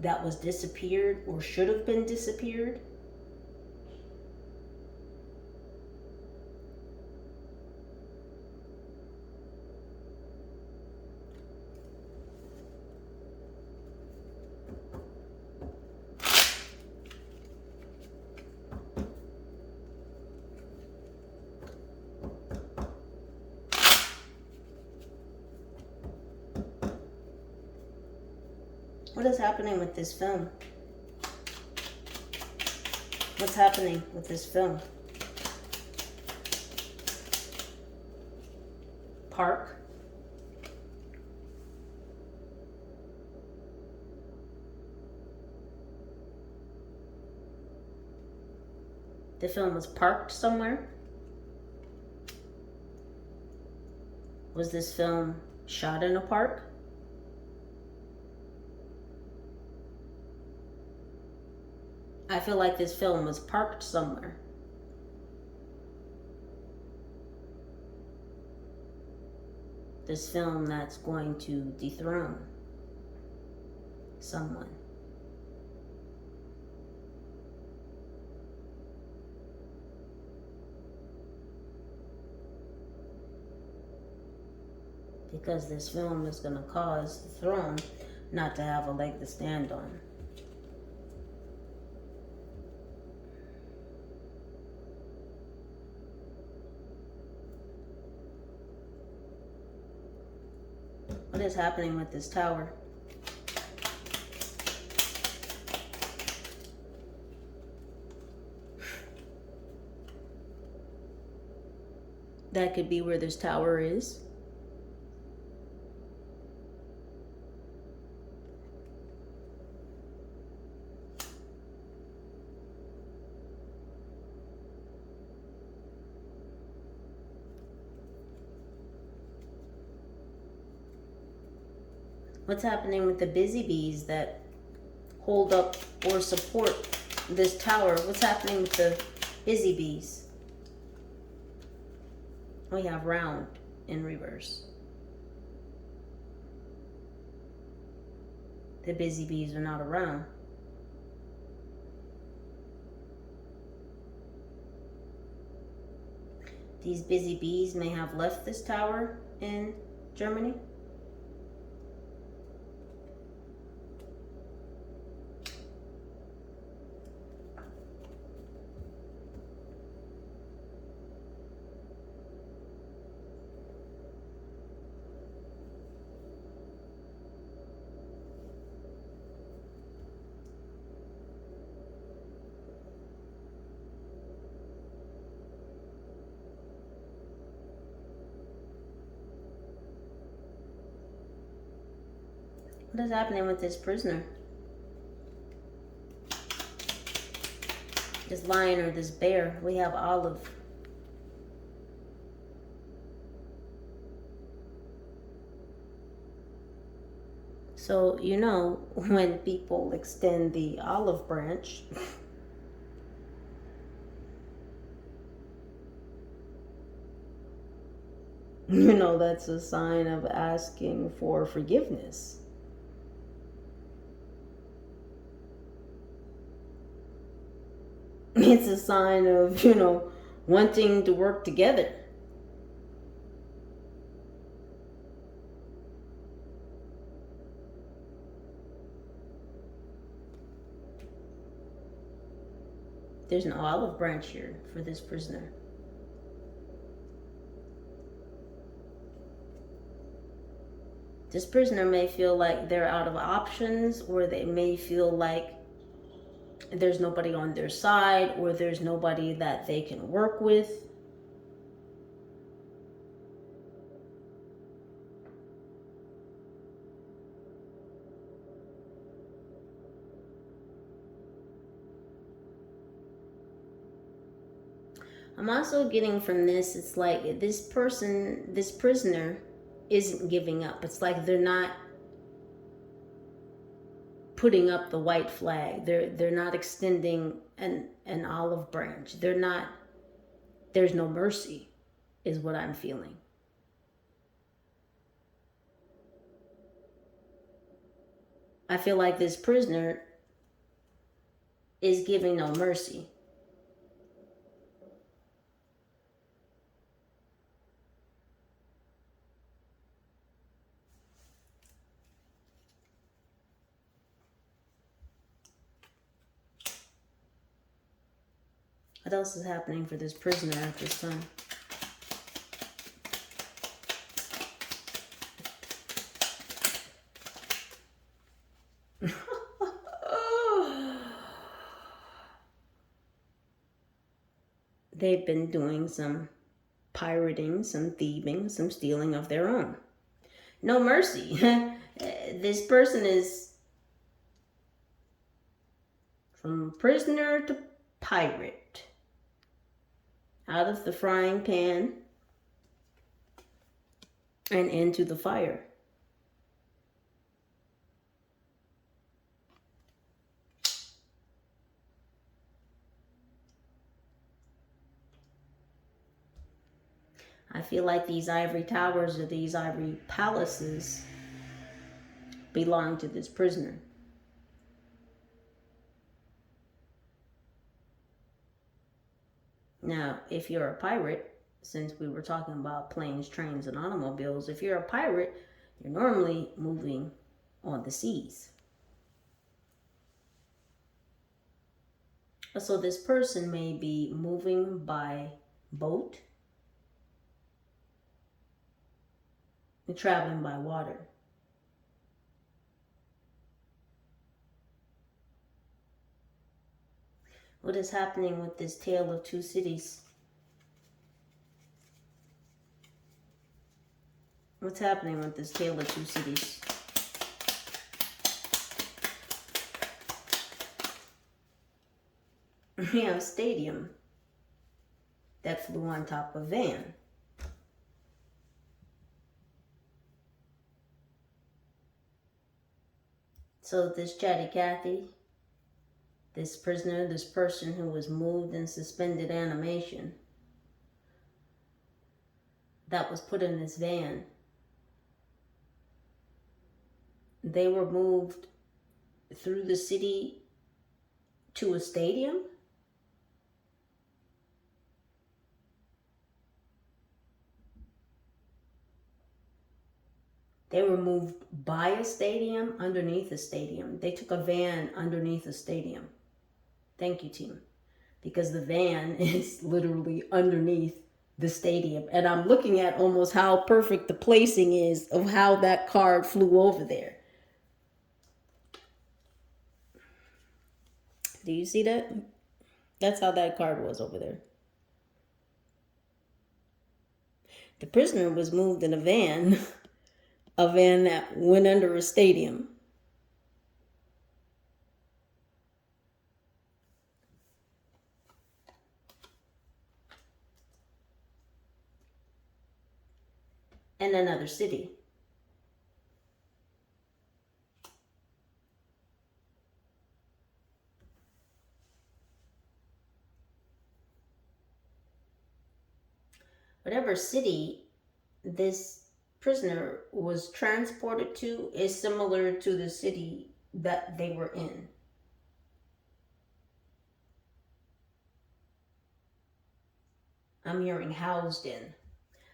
that was disappeared or should have been disappeared. What is happening with this film? What's happening with this film? Park. The film was parked somewhere. Was this film shot in a park? I feel like this film was parked somewhere. This film that's going to dethrone someone. Because this film is going to cause the throne not to have a leg to stand on. What is happening with this tower? That could be where this tower is. What's happening with the busy bees that hold up or support this tower? What's happening with the busy bees? We have round in reverse. The busy bees are not around. These busy bees may have left this tower in Germany. What is happening with this prisoner? This lion or this bear? We have olive. So, you know, when people extend the olive branch, you know, that's a sign of asking for forgiveness. It's a sign of, you know, wanting to work together. There's an olive branch here for this prisoner. This prisoner may feel like they're out of options, or they may feel like there's nobody on their side, or there's nobody that they can work with. I'm also getting from this, it's like this prisoner isn't giving up. It's like they're not putting up the white flag. They're not extending an olive branch. There's no mercy, is what I'm feeling. I feel like this prisoner is giving no mercy. What else is happening for this prisoner at this time? They've been doing some pirating, some thieving, some stealing of their own. No mercy. This person is from prisoner to pirate. Out of the frying pan and into the fire. I feel like these ivory towers or these ivory palaces belong to this prisoner. Now, if you're a pirate, since we were talking about planes, trains, and automobiles, if you're a pirate, you're normally moving on the seas. So this person may be moving by boat and traveling by water. What is happening with this tale of two cities? What's happening with this tale of two cities? We have a stadium that flew on top of a van. So this Chatty Cathy, this prisoner, this person who was moved in suspended animation, that was put in this van, they were moved through the city to a stadium? They were moved by a stadium, underneath a stadium. They took a van underneath a stadium. Thank you, team. Because the van is literally underneath the stadium. And I'm looking at almost how perfect the placing is of how that card flew over there. Do you see that? That's how that card was over there. The prisoner was moved in a van that went under a stadium. And another city. Whatever city this prisoner was transported to is similar to the city that they were in. I'm hearing housed in.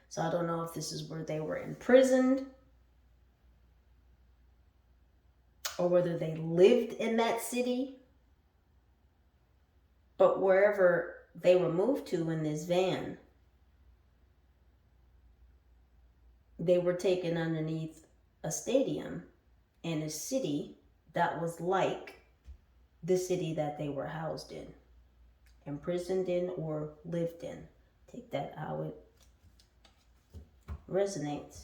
So I don't know if this is where they were imprisoned or whether they lived in that city. But wherever they were moved to in this van, they were taken underneath a stadium in a city that was like the city that they were housed in, imprisoned in, or lived in. Take that how it resonates.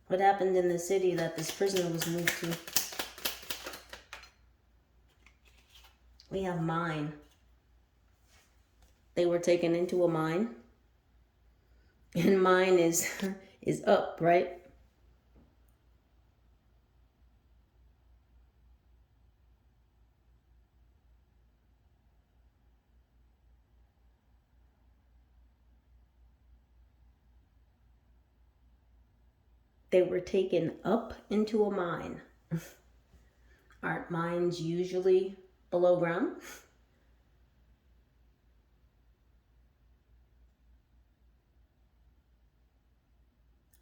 What happened in the city that this prisoner was moved to? We have mine. They were taken into a mine. And mine is up, right? They were taken up into a mine. Aren't mines usually below ground?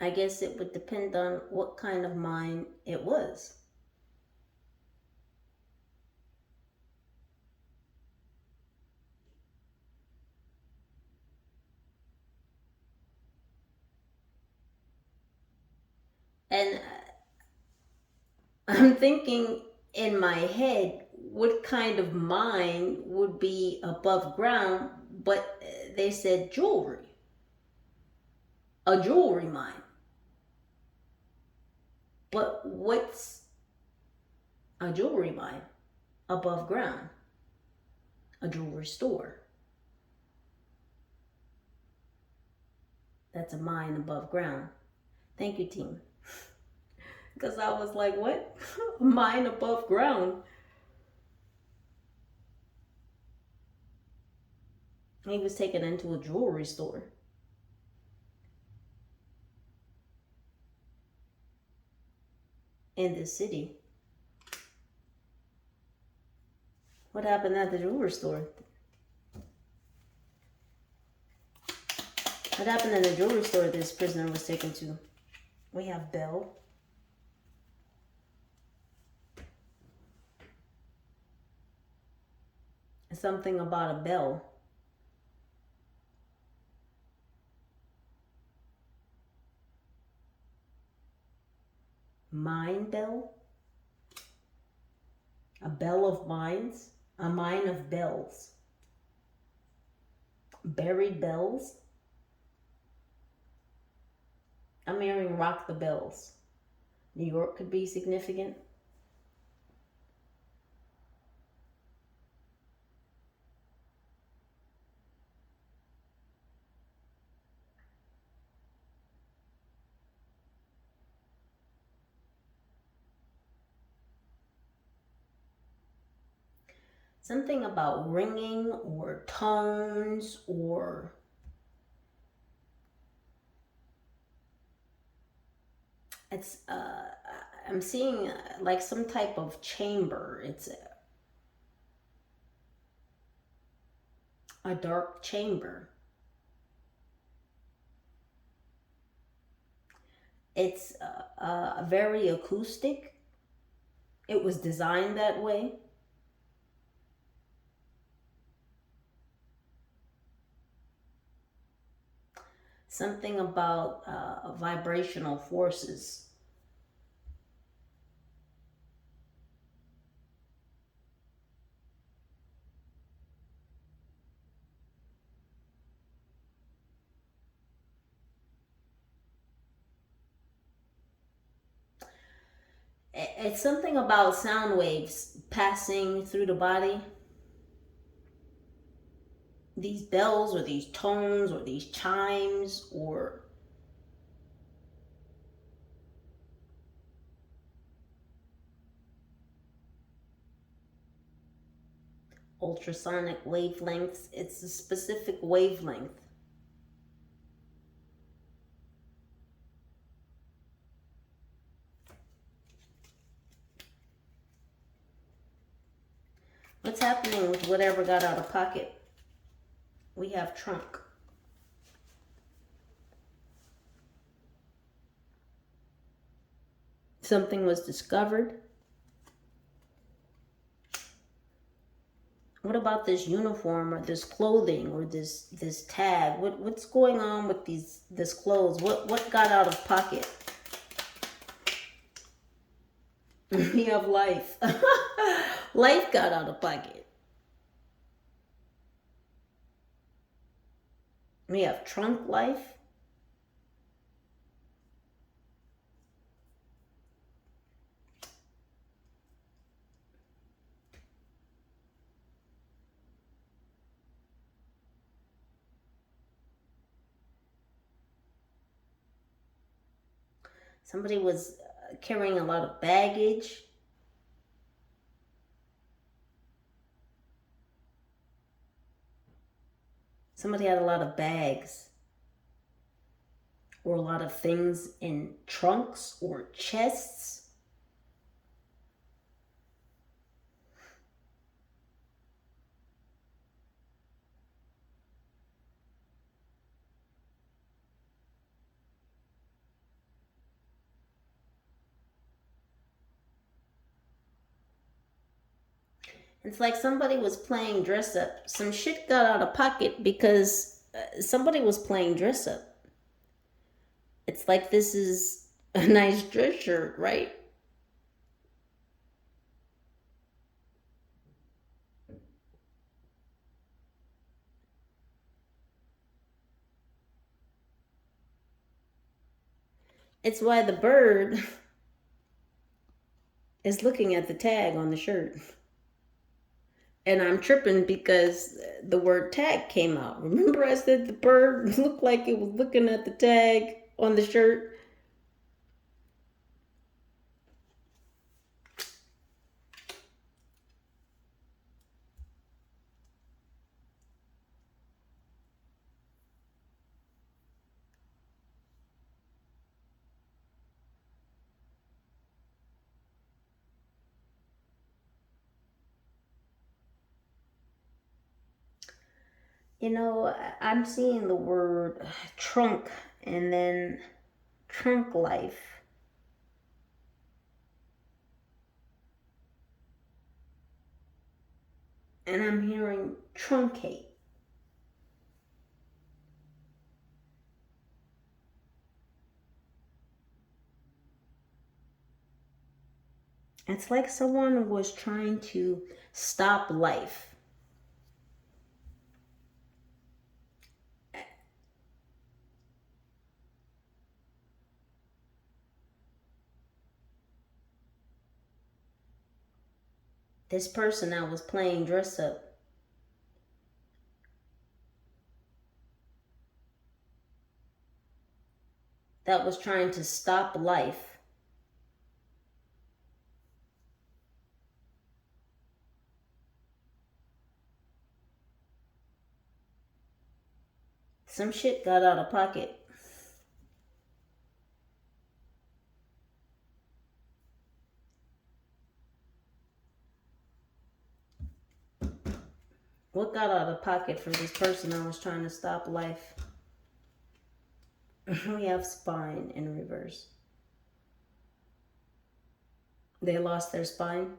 I guess it would depend on what kind of mine it was. And I'm thinking in my head, what kind of mine would be above ground, but they said jewelry. A jewelry mine. But what's a jewelry mine above ground? A jewelry store. That's a mine above ground. Thank you, team. Because I was like, what? A mine above ground? He was taken into a jewelry store. In this city. What happened at the jewelry store? What happened in the jewelry store this prisoner was taken to? We have bell. Something about a bell. Mine bell? A bell of mines? A mine of bells? Buried bells? I'm hearing rock the bells. New York could be significant. Something about ringing or tones or it's I'm seeing like some type of chamber. It's a dark chamber. It's very acoustic. It was designed that way. Something about vibrational forces. It's something about sound waves passing through the body. These bells or these tones or these chimes or ultrasonic wavelengths. It's a specific wavelength. What's happening with whatever got out of pocket? We have trunk. Something was discovered. What about this uniform or this clothing or this tag? What's going on with this clothes? What got out of pocket? We have life. Life got out of pocket. We have trunk life. Somebody was carrying a lot of baggage. Somebody had a lot of bags or a lot of things in trunks or chests. It's like somebody was playing dress up. Some shit got out of pocket because somebody was playing dress up. It's like this is a nice dress shirt, right? It's why the bird is looking at the tag on the shirt. And I'm tripping because the word tag came out. Remember I said the bird looked like it was looking at the tag on the shirt? You know, I'm seeing the word trunk and then trunk life. And I'm hearing truncate. It's like someone was trying to stop life. This person that was playing dress up, that was trying to stop life. Some shit got out of pocket. What got out of pocket for this person that was trying to stop life? We have spine in reverse. They lost their spine.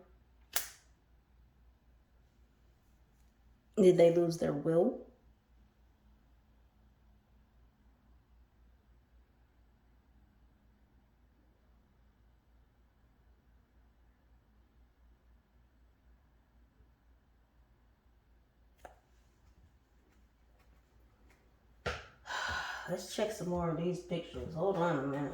Did they lose their will? Let's check some more of these pictures. Hold on a minute.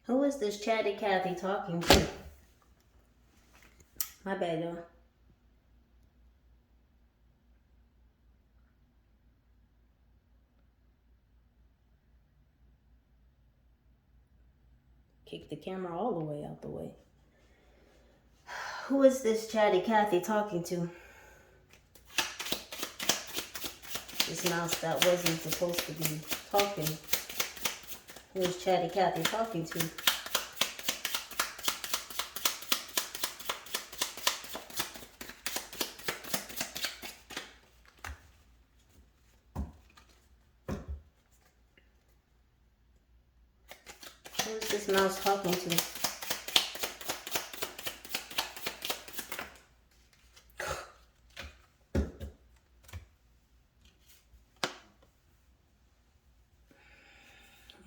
Who is this chatty Cathy talking to? My bad, y'all. Kick the camera all the way out the way. Who is this chatty Cathy talking to? This mouse that wasn't supposed to be talking. Who is chatty Cathy talking to? Who is this mouse talking to?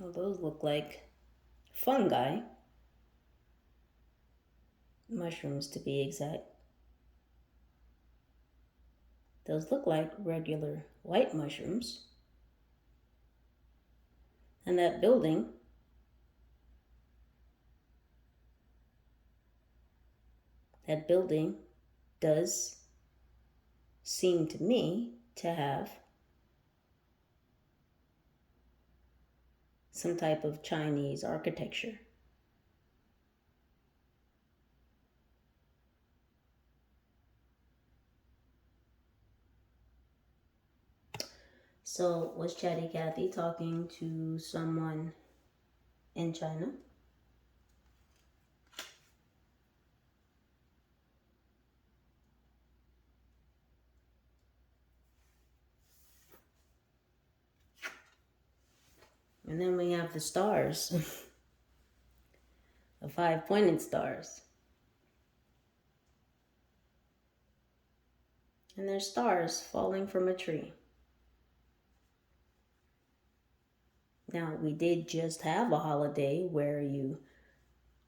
Well, those look like fungi. Mushrooms, to be exact. Those look like regular white mushrooms. And that building does seem to me to have some type of Chinese architecture. So was chatty Cathy talking to someone in China? And then we have the stars, the 5-pointed stars. And there's stars falling from a tree. Now, we did just have a holiday where you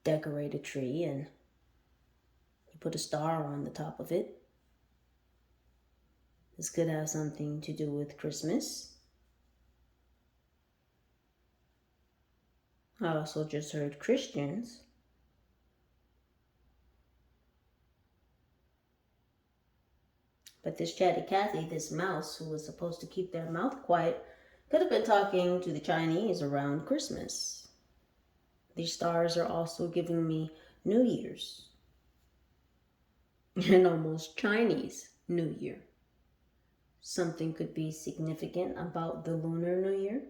decorate a tree and you put a star on the top of it. This could have something to do with Christmas. I also just heard Christians. But this chatty Cathy, this mouse who was supposed to keep their mouth quiet, could have been talking to the Chinese around Christmas. These stars are also giving me New Year's. And almost Chinese New Year. Something could be significant about the Lunar New Year.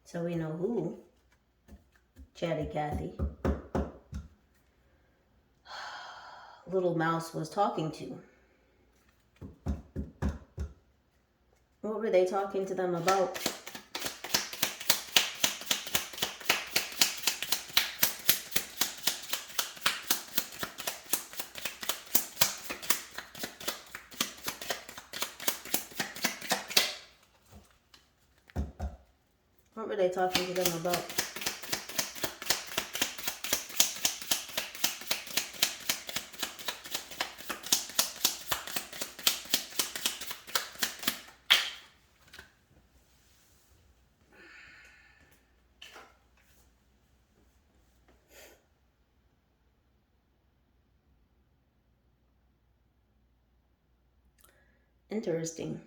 So we know who Chatty Cathy, little mouse, was talking to. What were they talking to them about? What were they talking to them about? Interesting.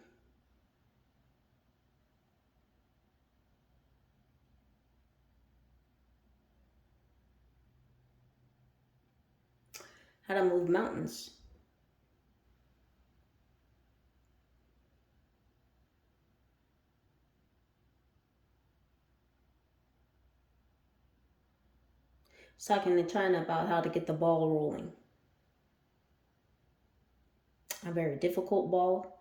How to move mountains. It's talking to China about how to get the ball rolling. A very difficult ball.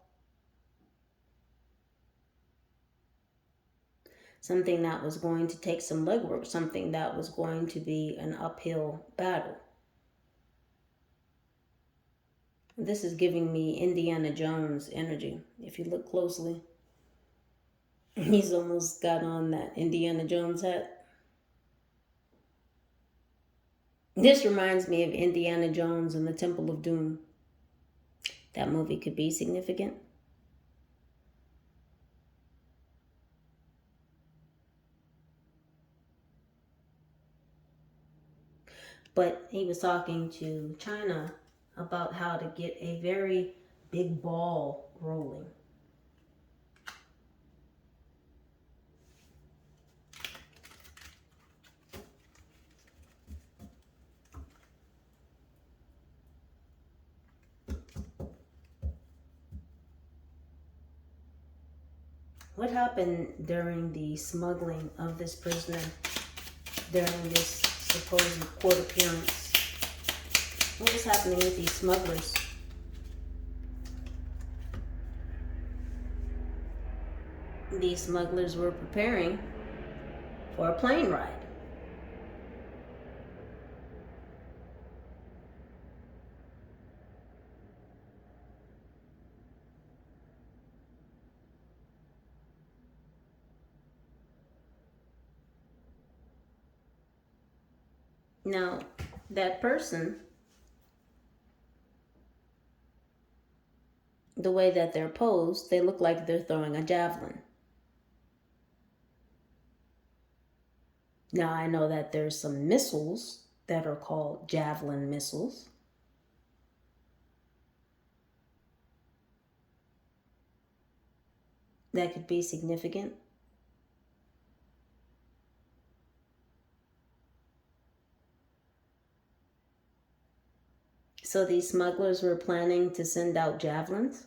Something that was going to take some legwork. Something that was going to be an uphill battle. This is giving me Indiana Jones energy. If you look closely, he's almost got on that Indiana Jones hat. This reminds me of Indiana Jones and the Temple of Doom. That movie could be significant. But he was talking to China about how to get a very big ball rolling. What happened during the smuggling of this prisoner, during this supposed court appearance? What was happening with these smugglers? These smugglers were preparing for a plane ride. Now, that person, the way that they're posed, they look like they're throwing a javelin. Now, I know that there's some missiles that are called javelin missiles. That could be significant. So these smugglers were planning to send out javelins?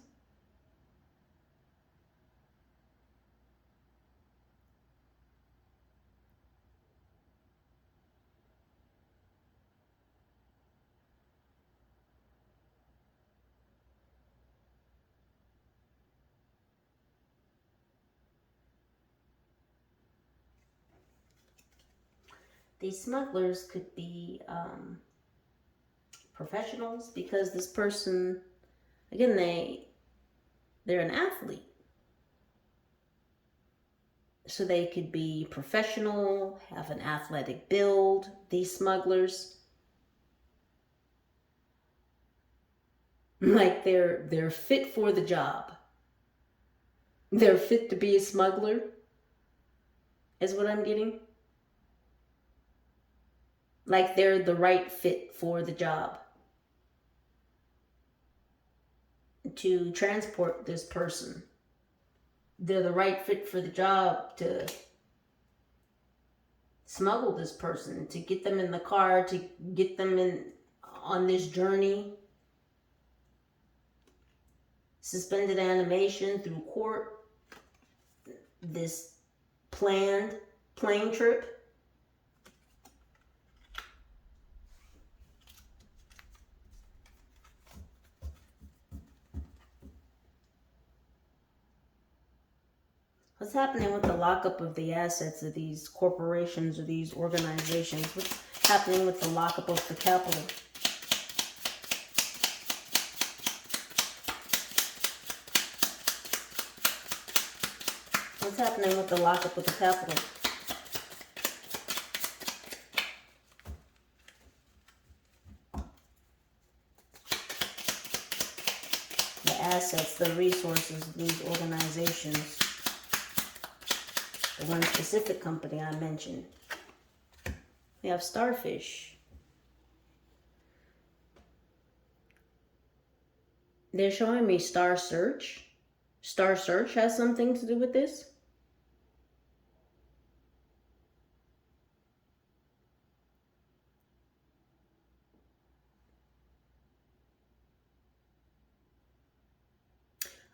These smugglers could be professionals, because this person, again, they're an athlete. So they could be professional, have an athletic build, these smugglers. Like they're fit for the job. They're fit to be a smuggler, is what I'm getting. Like they're the right fit for the job to transport this person. They're the right fit for the job to smuggle this person, to get them in the car, to get them in on this journey. Suspended animation through court. This planned plane trip. What's happening with the lockup of the assets of these corporations or these organizations? What's happening with the lockup of the capital? What's happening with the lockup of the capital? The assets, the resources of these organizations. The one specific company I mentioned. We have starfish. They're showing me star search. Star search has something to do with this.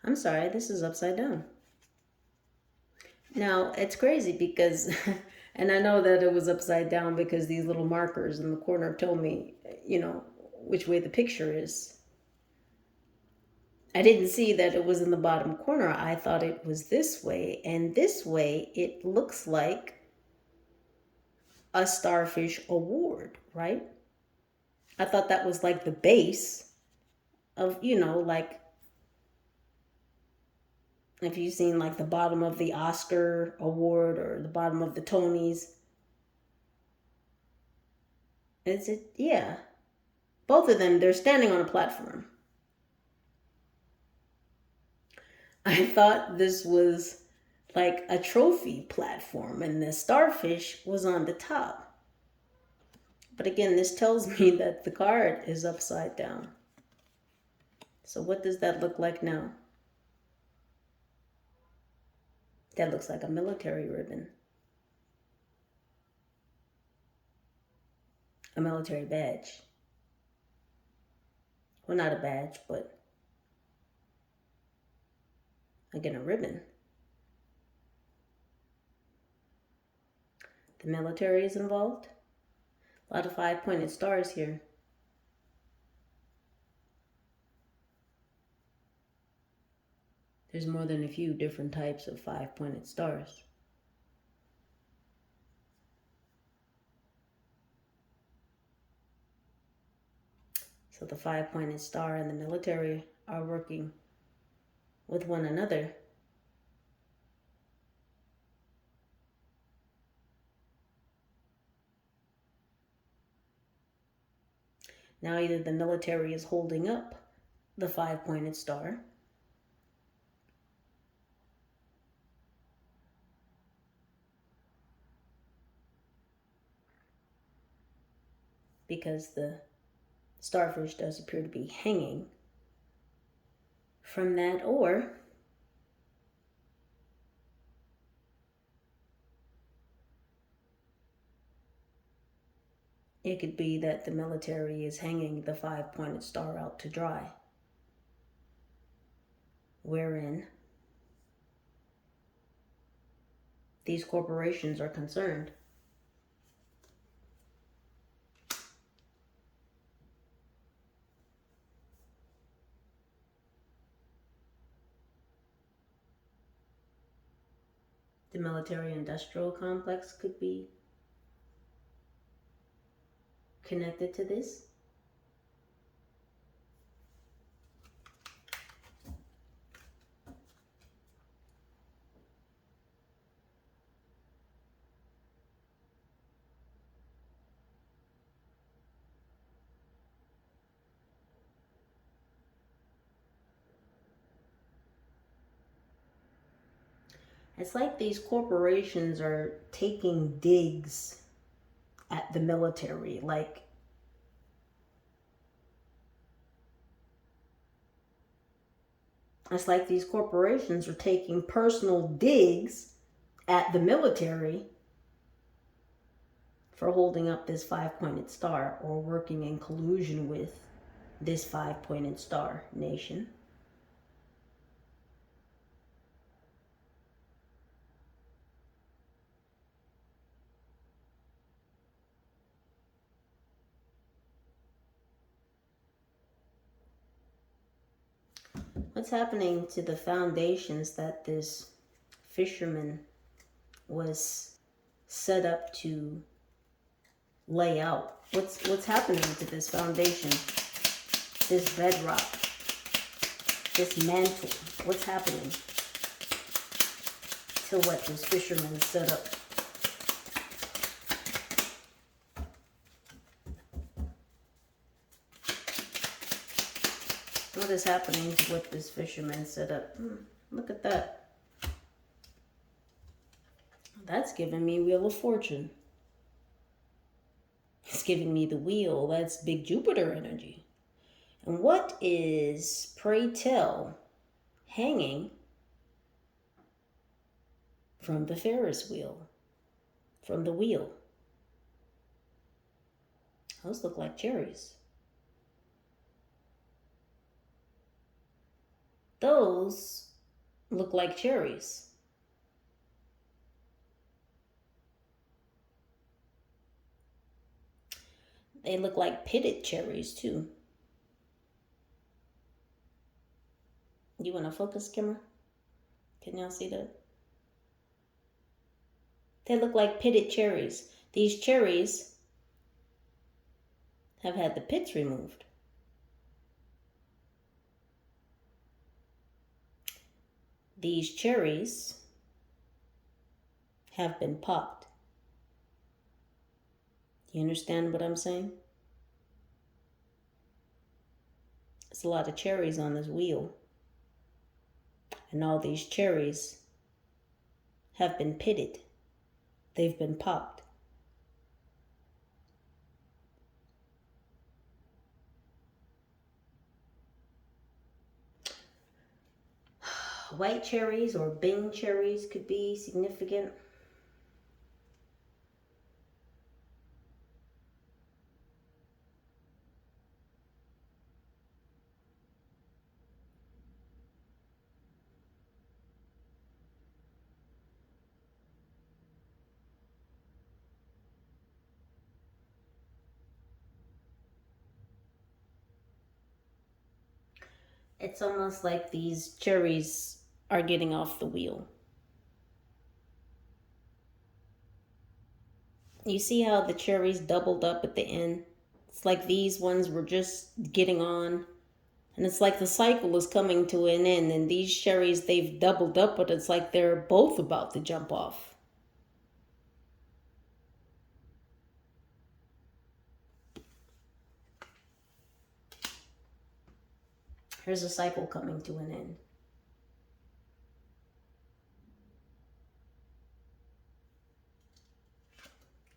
I'm sorry, this is upside down. Now, it's crazy because, and I know that it was upside down because these little markers in the corner told me, you know, which way the picture is. I didn't see that it was in the bottom corner. I thought it was this way. And this way, it looks like a starfish award, right? I thought that was like the base of, you know, like if you've seen like the bottom of the Oscar award or the bottom of the Tonys. Is it? Yeah. Both of them, they're standing on a platform. I thought this was like a trophy platform and the starfish was on the top. But again, this tells me that the card is upside down. So what does that look like now? That looks like a military ribbon. A military badge. Well, not a badge, but again, a ribbon. The military is involved. A lot of 5-pointed stars here. There's more than a few different types of 5-pointed stars. So the 5-pointed star and the military are working with one another. Now either the military is holding up the 5-pointed star, because the starfish does appear to be hanging from that, or it could be that the military is hanging the 5-pointed star out to dry, wherein these corporations are concerned. The military-industrial complex could be connected to this. It's like these corporations are taking digs at the military. Like, it's like these corporations are taking personal digs at the military for holding up this 5-pointed star or working in collusion with this 5-pointed star nation. What's happening to the foundations that this fisherman was set up to lay out? What's happening to this foundation, this bedrock, this mantle? What's happening to what this fisherman set up? What is happening to what this fisherman set up? Look at that. That's giving me Wheel of Fortune. It's giving me the wheel. That's big Jupiter energy. And what is, pray tell, hanging from the Ferris wheel? From the wheel. Those look like cherries. Those look like cherries. They look like pitted cherries too. You want to focus, camera? Can y'all see that? They look like pitted cherries. These cherries have had the pits removed. These cherries have been popped. You understand what I'm saying? There's a lot of cherries on this wheel. And all these cherries have been pitted. They've been popped. White cherries or Bing cherries could be significant. It's almost like these cherries are getting off the wheel. You see how the cherries doubled up at the end? It's like these ones were just getting on. And it's like the cycle is coming to an end. And these cherries, they've doubled up, but it's like they're both about to jump off. Here's a cycle coming to an end.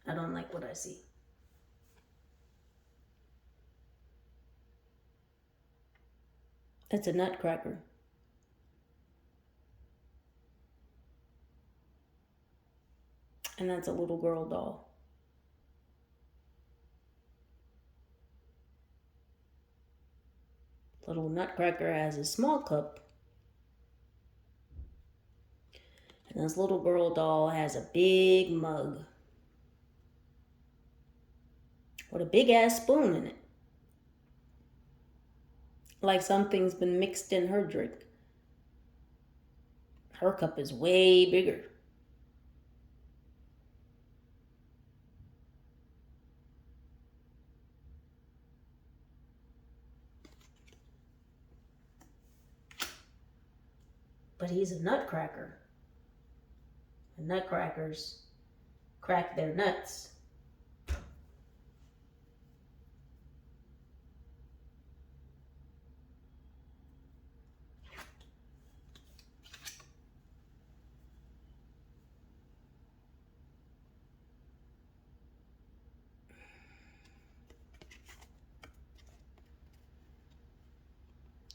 I don't like what I see. That's a nutcracker. And that's a little girl doll. Little nutcracker has a small cup. And this little girl doll has a big mug. With a big ass spoon in it. Like something's been mixed in her drink. Her cup is way bigger. But he's a nutcracker. And nutcrackers crack their nuts.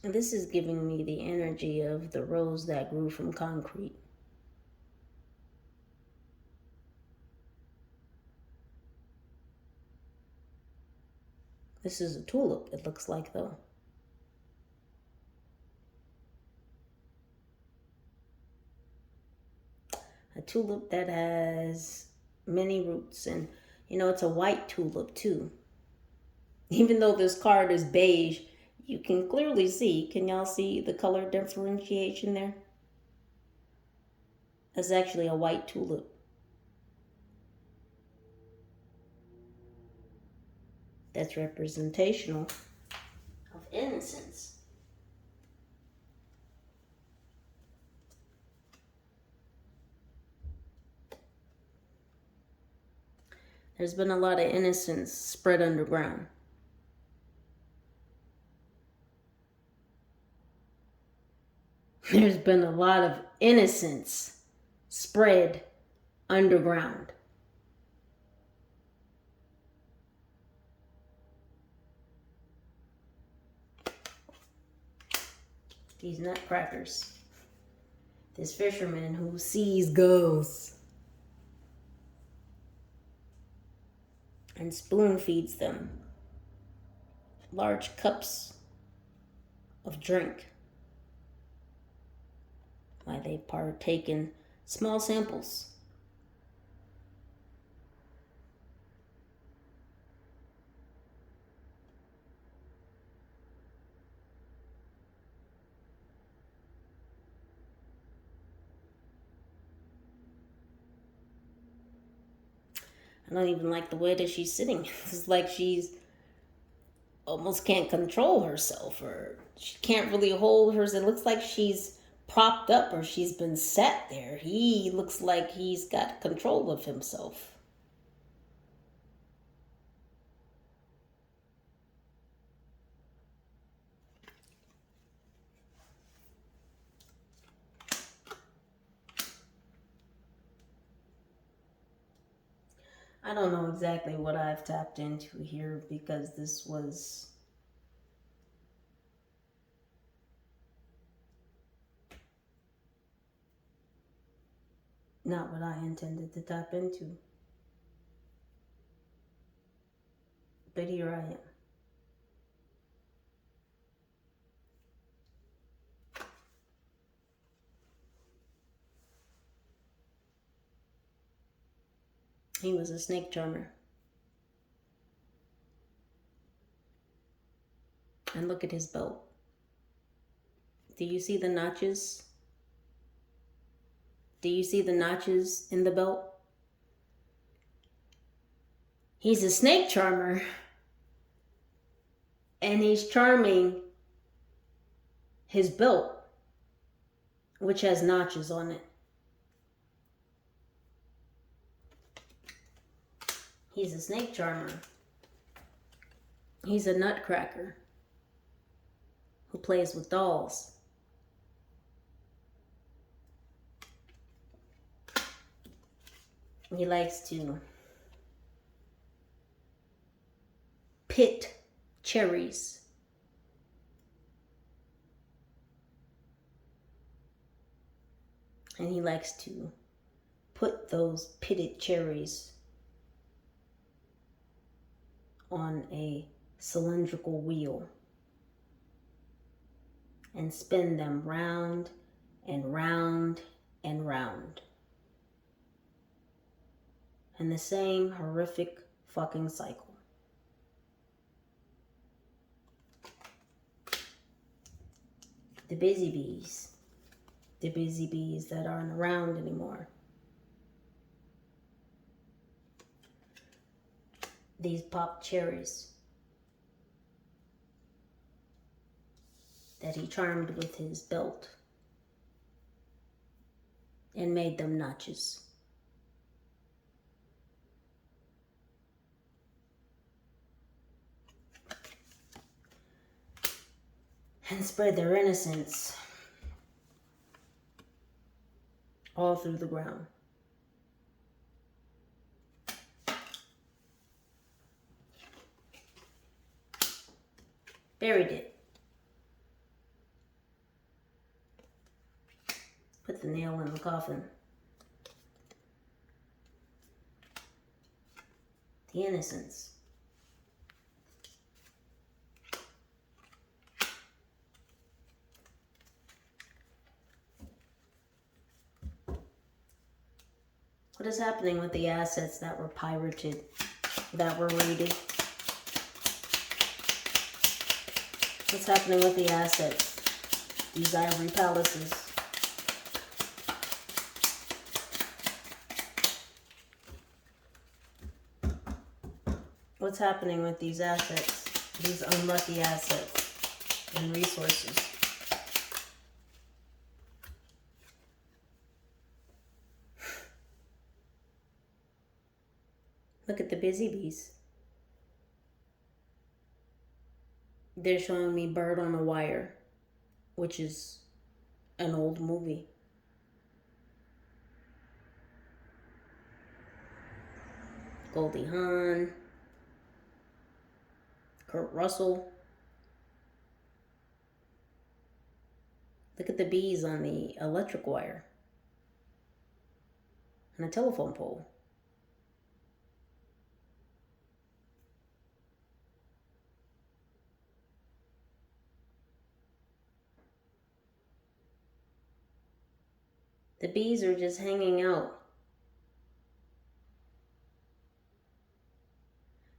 And this is giving me the energy of the rose that grew from concrete. This is a tulip, it looks like, though. A tulip that has many roots, and you know, it's a white tulip too. Even though this card is beige, you can clearly see, can y'all see the color differentiation there? That's actually a white tulip. That's representational of innocence. There's been a lot of innocence spread underground. There's been a lot of innocence spread underground. These nutcrackers. This fisherman who sees ghosts and spoon feeds them large cups of drink while they partake in small samples. I don't even like the way that she's sitting. It's like she's almost can't control herself, or she can't really hold hers. It looks like she's propped up or she's been sat there. He looks like he's got control of himself. I don't know exactly what I've tapped into here because this was not what I intended to tap into. But here I am. He was a snake charmer. And look at his belt. Do you see the notches? Do you see the notches in the belt? He's a snake charmer. And he's charming his belt, which has notches on it. He's a snake charmer. He's a nutcracker who plays with dolls. He likes to pit cherries. And he likes to put those pitted cherries on a cylindrical wheel and spin them round and round and round in the same horrific fucking cycle. The busy bees that aren't around anymore. These popped cherries that he charmed with his belt and made them notches. And spread their innocence all through the ground. Buried it. the nail in the coffin. The innocence. What is happening with the assets that were pirated, that were raided? What's happening with the assets? These ivory palaces. What's happening with these assets? These unlucky assets and resources. Look at the busy bees. They're showing me Bird on a Wire, which is an old movie. Goldie Hawn, Kurt Russell. Look at the bees on the electric wire and a telephone pole. The bees are just hanging out.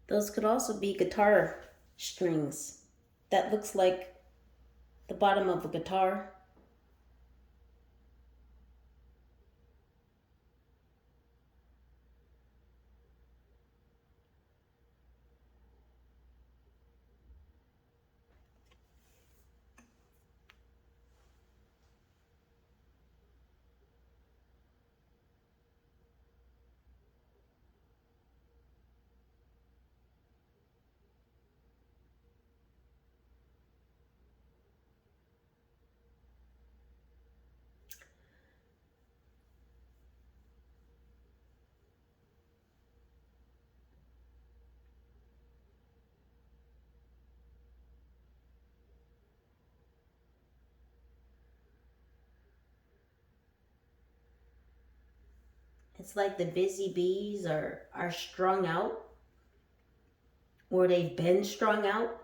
Those could also be guitar strings. That looks like the bottom of a guitar. It's like the busy bees are strung out, or they've been strung out.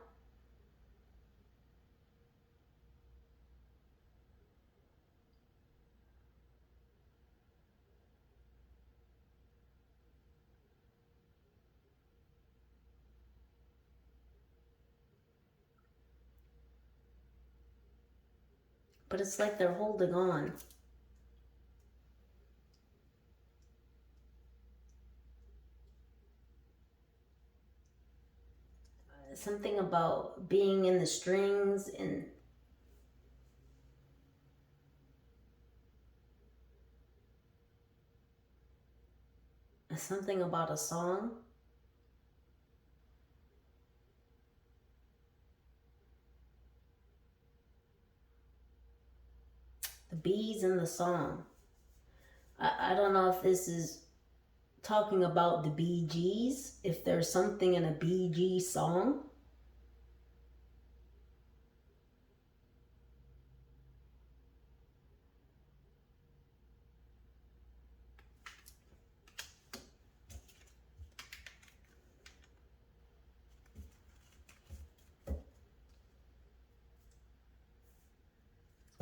But it's like they're holding on. Something about being in the strings and something about a song. The bees in the song. I don't know if this is talking about the Bee Gees, if there's something in a Bee Gees song.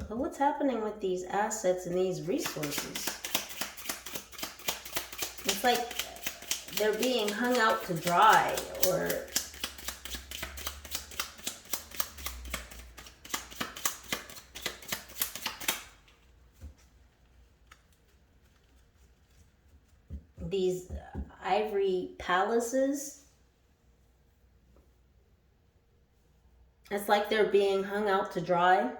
But what's happening with these assets and these resources? It's like they're being hung out to dry, or these ivory palaces. It's like they're being hung out to dry.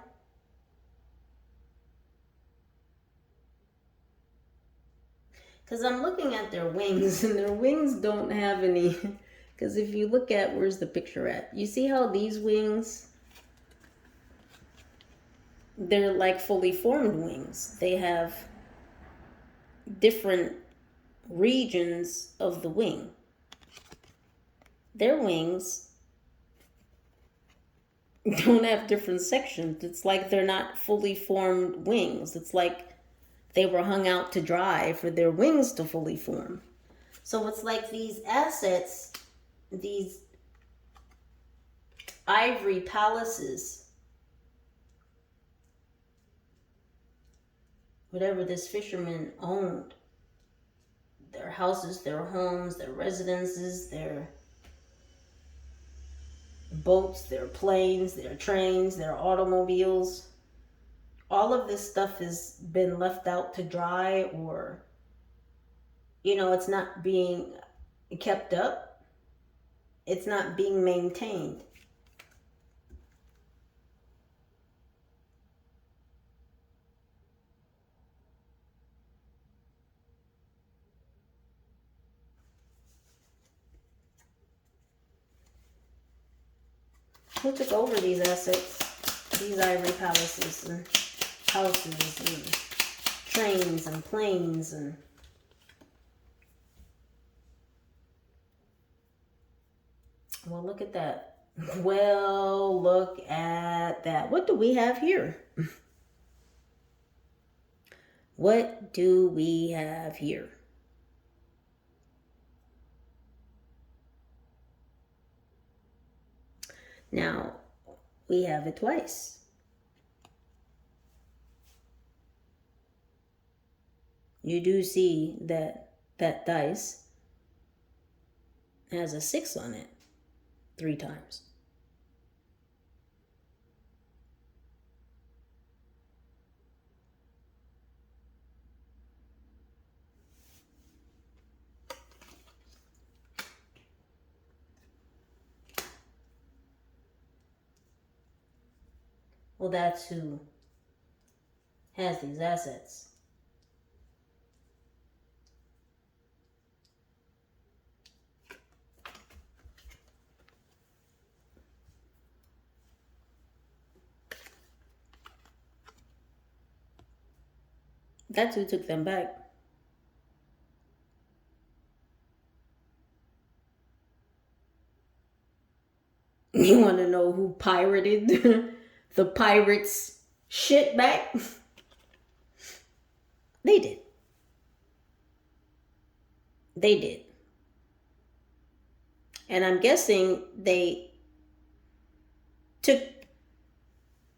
Because I'm looking at their wings, and their wings don't have any. Because if you look at, where's the picture at? You see how these wings, they're like fully formed wings. They have different regions of the wing. Their wings don't have different sections. It's like they're not fully formed wings. It's like they were hung out to dry for their wings to fully form. So it's like these assets, these ivory palaces, whatever this fisherman owned, their houses, their homes, their residences, their boats, their planes, their trains, their automobiles, all of this stuff has been left out to dry, or, you know, it's not being kept up. It's not being maintained. Who took over these assets, these ivory palaces and houses and trains and planes and... Well, look at that. Well, look at that. What do we have here? What do we have here? Now, we have it twice. You do see that that dice has a 6 on it 3 times. Well, that's who has these assets. That's who took them back. You want to know who pirated the pirates' shit back? They did. They did. And I'm guessing they took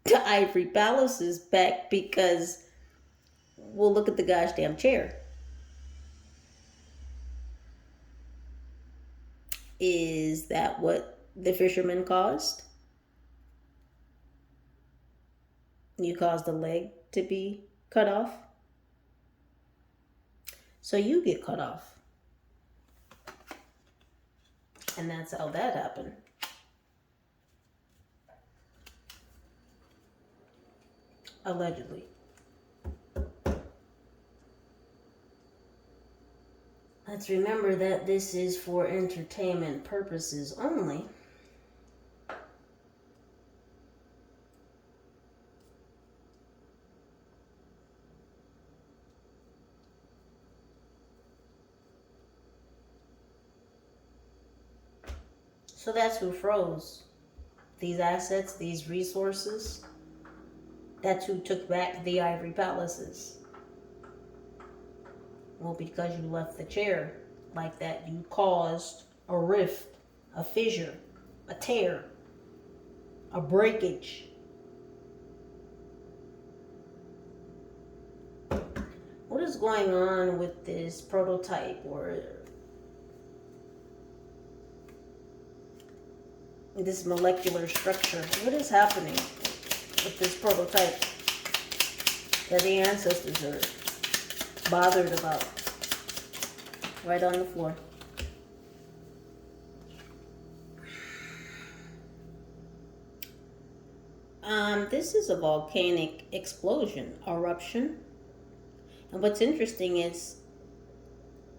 the ivory palaces back because, well, look at the gosh damn chair. Is that what the fisherman caused? You caused a leg to be cut off, so you get cut off. And that's how that happened. Allegedly. Let's remember that this is for entertainment purposes only. So that's who froze these assets, these resources. That's who took back the ivory palaces. Well, because you left the chair like that, you caused a rift, a fissure, a tear, a breakage. What is going on with this prototype or this molecular structure? What is happening with this prototype that the ancestors are bothered about? Right on the floor. This is a volcanic explosion, eruption. And what's interesting is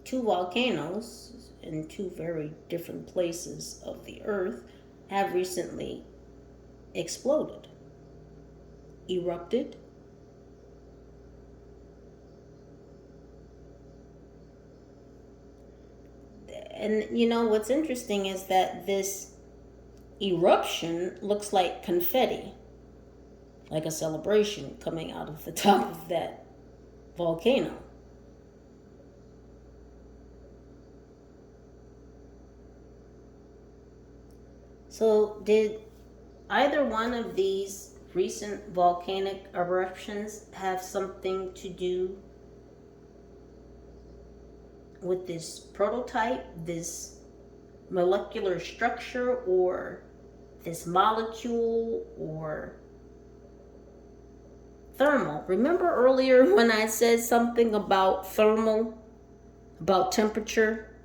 2 volcanoes in 2 very different places of the earth have recently exploded, erupted. And you know what's interesting is that this eruption looks like confetti, like a celebration coming out of the top of that volcano. So did either one of these recent volcanic eruptions have something to do with this prototype, this molecular structure, or this molecule, or thermal? Remember earlier when I said something about thermal, about temperature?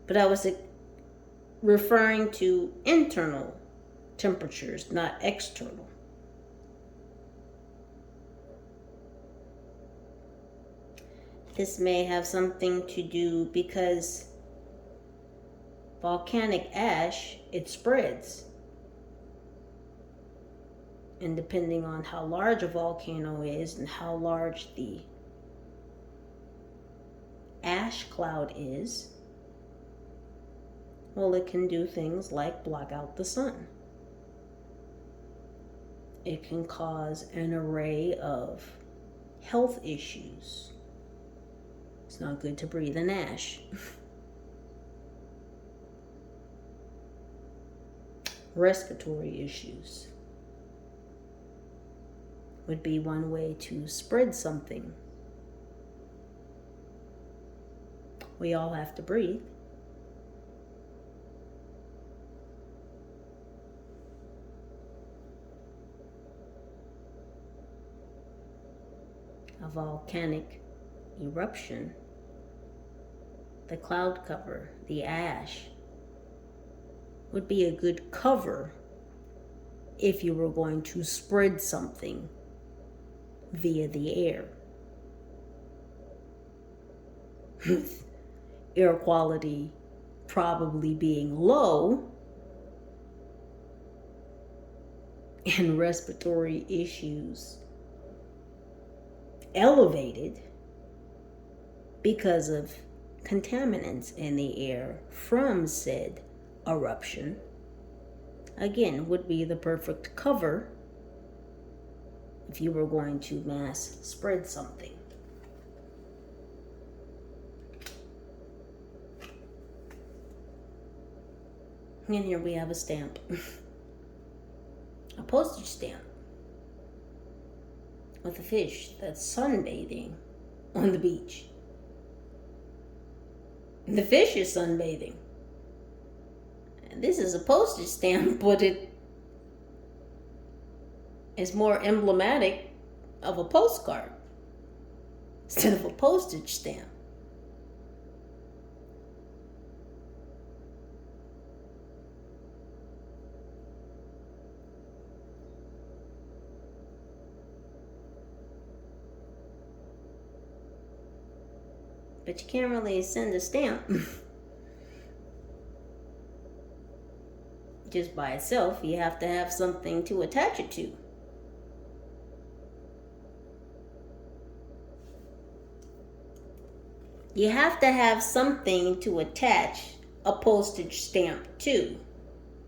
But I was referring to internal temperatures, not external. This may have something to do because volcanic ash, it spreads. And depending on how large a volcano is and how large the ash cloud is, well, it can do things like block out the sun. It can cause an array of health issues. It's not good to breathe in ash. Respiratory issues would be one way to spread something. We all have to breathe. A volcanic eruption, the cloud cover, the ash, would be a good cover if you were going to spread something via the air. Air quality probably being low and respiratory issues elevated because of contaminants in the air from said eruption, again, would be the perfect cover if you were going to mass spread something. And here we have a stamp, a postage stamp with a fish that's sunbathing on the beach. The fish is sunbathing. And this is a postage stamp, but it is more emblematic of a postcard instead of a postage stamp. But you can't really send a stamp just by itself. You have to have something to attach it to. You have to have something to attach a postage stamp to,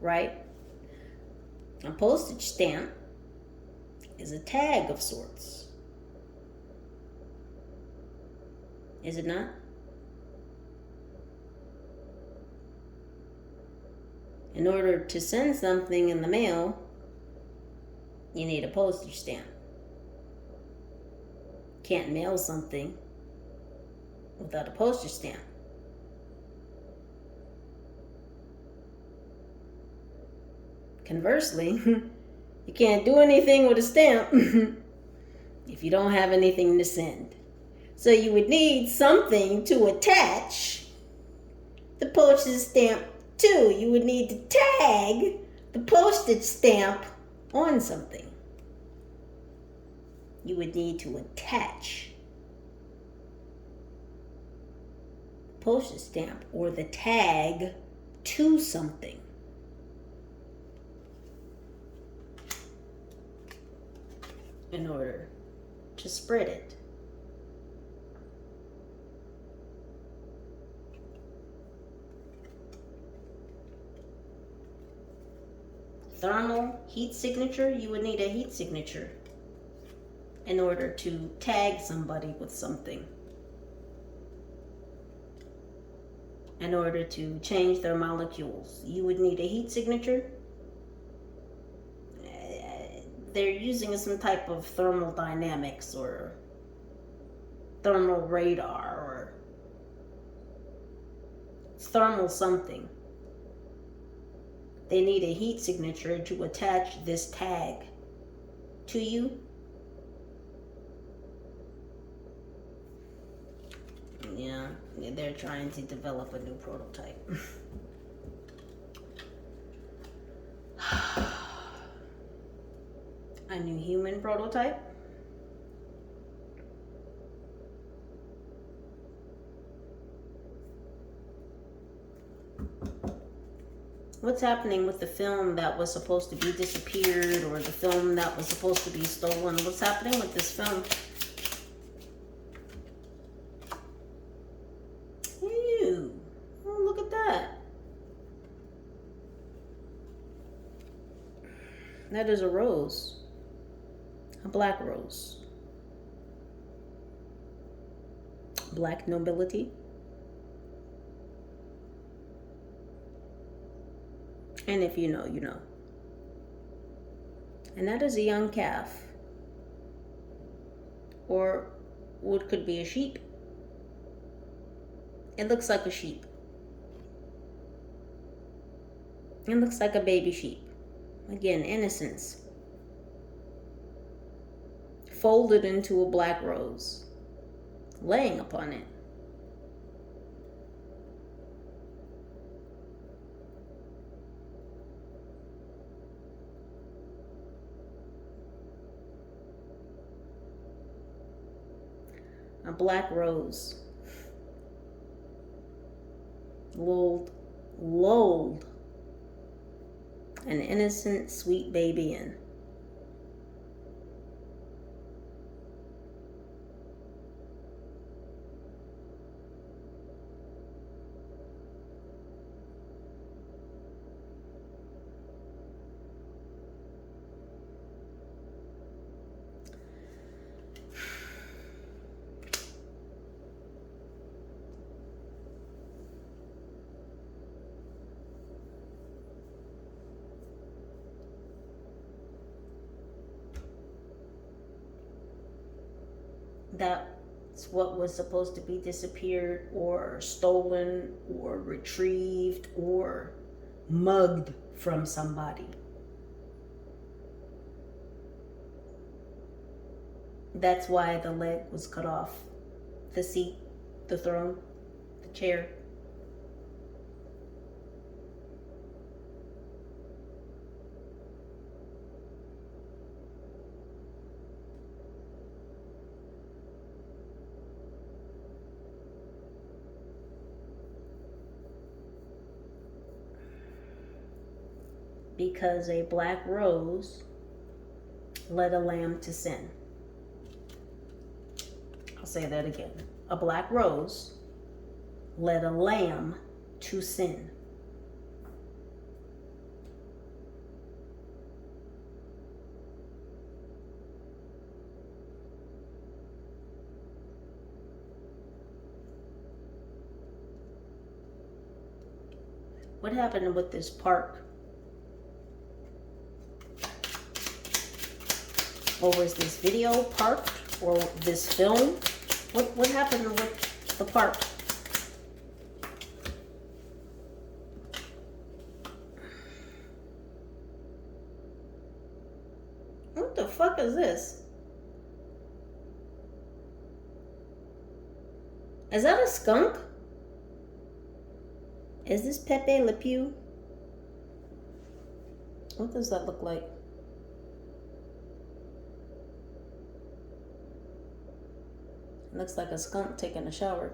right? A postage stamp is a tag of sorts. Is it not? In order to send something in the mail, you need a postage stamp. Can't mail something without a postage stamp. Conversely, you can't do anything with a stamp if you don't have anything to send. So you would need something to attach the postage stamp to. You would need to tag the postage stamp on something. You would need to attach the postage stamp or the tag to something. In order to spread it. Thermal heat signature, you would need a heat signature. in order to tag somebody with something, in order to change their molecules. You would need a heat signature. They're using some type of thermodynamics or thermal radar or thermal something. They need a heat signature to attach this tag to you. Yeah, they're trying to develop a new prototype. A new human prototype. What's happening with the film that was supposed to be disappeared, or the film that was supposed to be stolen? What's happening with this film? Ew. Oh, look at that. That is a rose. A black rose. Black nobility. And if you know, you know. And that is a young calf. Or what could be a sheep. It looks like a sheep. It looks like a baby sheep. Again, innocence. Folded into a black rose. Laying upon it. A black rose. Lulled an innocent, sweet baby in. That's what was supposed to be disappeared or stolen or retrieved or mugged from somebody. That's why the leg was cut off. The seat, the throne, the chair. Because a black rose led a lamb to sin. I'll say that again. A black rose led a lamb to sin. What happened with this park? Or was this video parked? Or this film? What happened with the park? What the fuck is this? Is that a skunk? Is this Pepe Le Pew? What does that look like? Looks like a skunk taking a shower.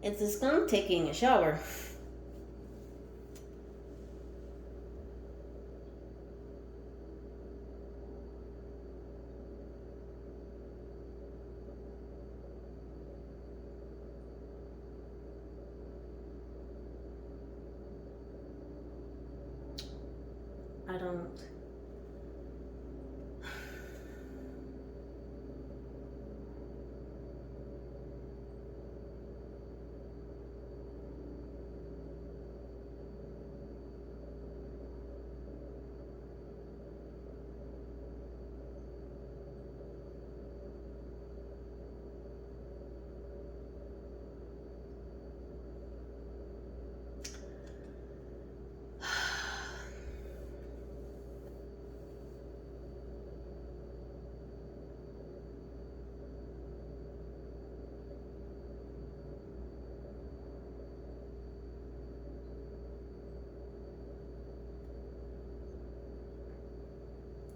It's a skunk taking a shower. don't.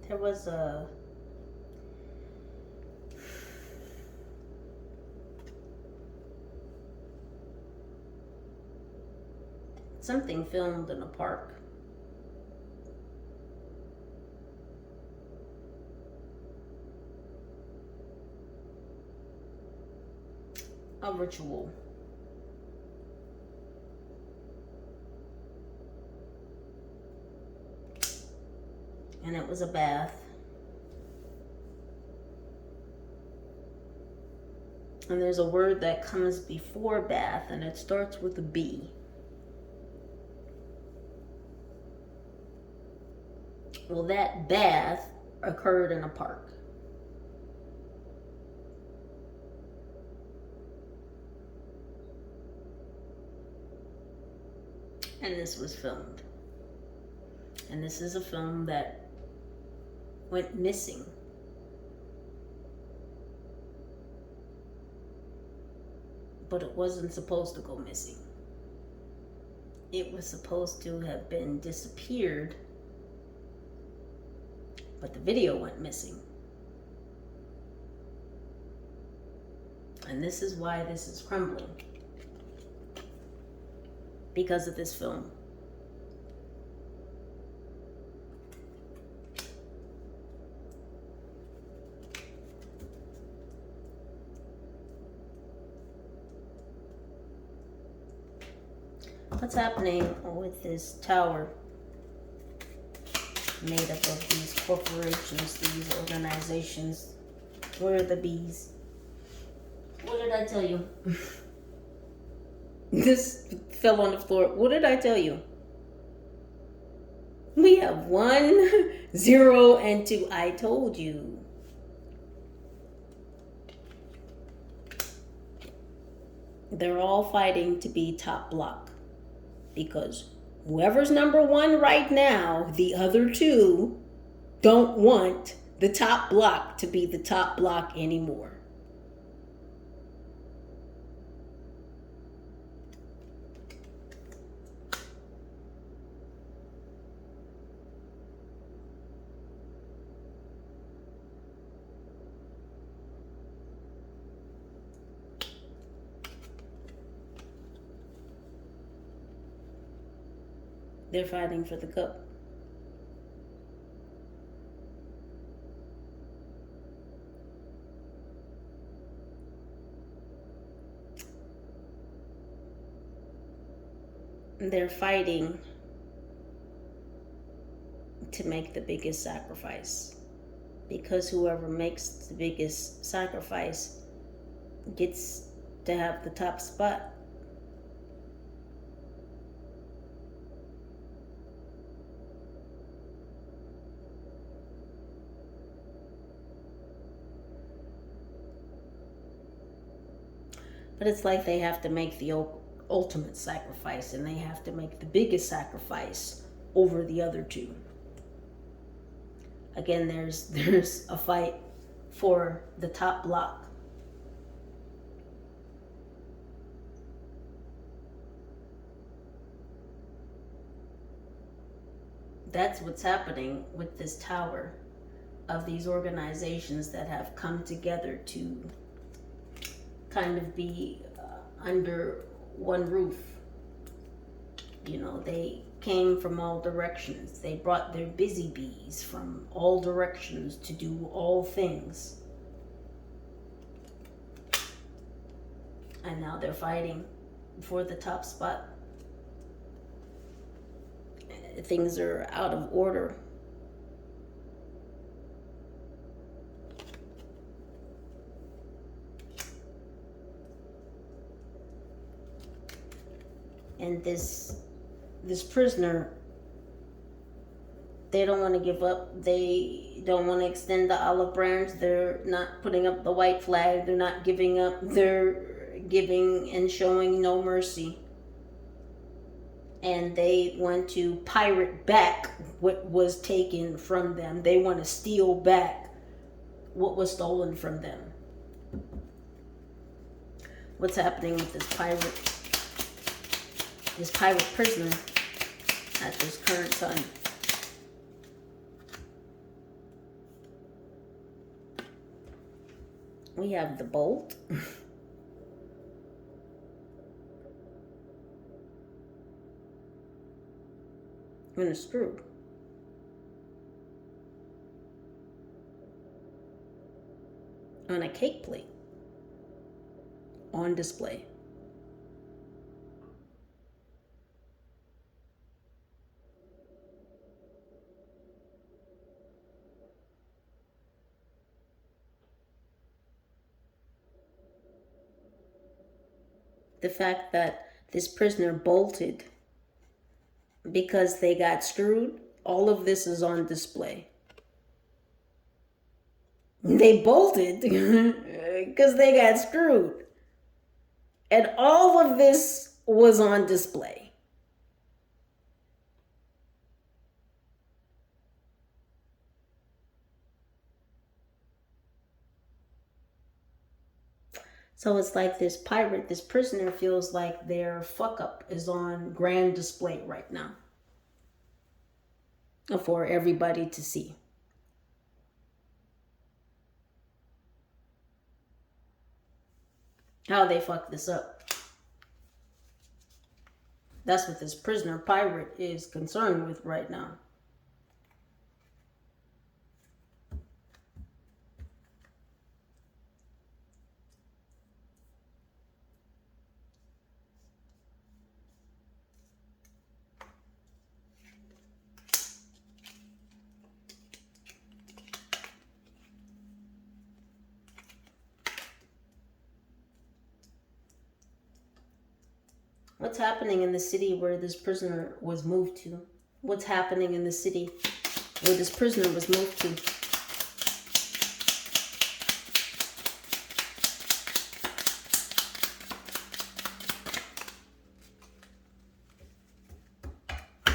There was something filmed in a park. A ritual. And it was a bath. And there's a word that comes before bath, and it starts with a B. Well, that bath occurred in a park. And this was filmed. And this is a film that went missing. But it wasn't supposed to go missing. It was supposed to have been disappeared, but the video went missing. And this is why this is crumbling. Because of this film. What's happening with this tower made up of these corporations, these organizations? Where are the bees? What did I tell you? This fell on the floor. What did I tell you? We have 1, 0, and 2. I told you. They're all fighting to be top block. Because whoever's number 1 right now, the other 2 don't want the top block to be the top block anymore. They're fighting for the cup. They're fighting to make the biggest sacrifice. Because whoever makes the biggest sacrifice gets to have the top spot. But it's like they have to make the ultimate sacrifice, and they have to make the biggest sacrifice over the other 2. Again, there's a fight for the top block. That's what's happening with this tower of these organizations that have come together to kind of be under one roof. You know, they came from all directions. They brought their busy bees from all directions to do all things. And now they're fighting for the top spot. Things are out of order And this prisoner, they don't want to give up. They don't want to extend the olive branch. They're not putting up the white flag. They're not giving up. They're giving and showing no mercy. And they want to pirate back what was taken from them. They want to steal back what was stolen from them. What's happening with this pirate prisoner at this current time? We have the bolt. And a screw. On a cake plate. On display. The fact that this prisoner bolted because they got screwed, all of this is on display. They bolted because they got screwed. And all of this was on display. So it's like this prisoner feels like their fuck up is on grand display right now for everybody to see. How they fuck this up. That's what this prisoner pirate is concerned with right now. What's happening in the city where this prisoner was moved to? What's happening in the city where this prisoner was moved to?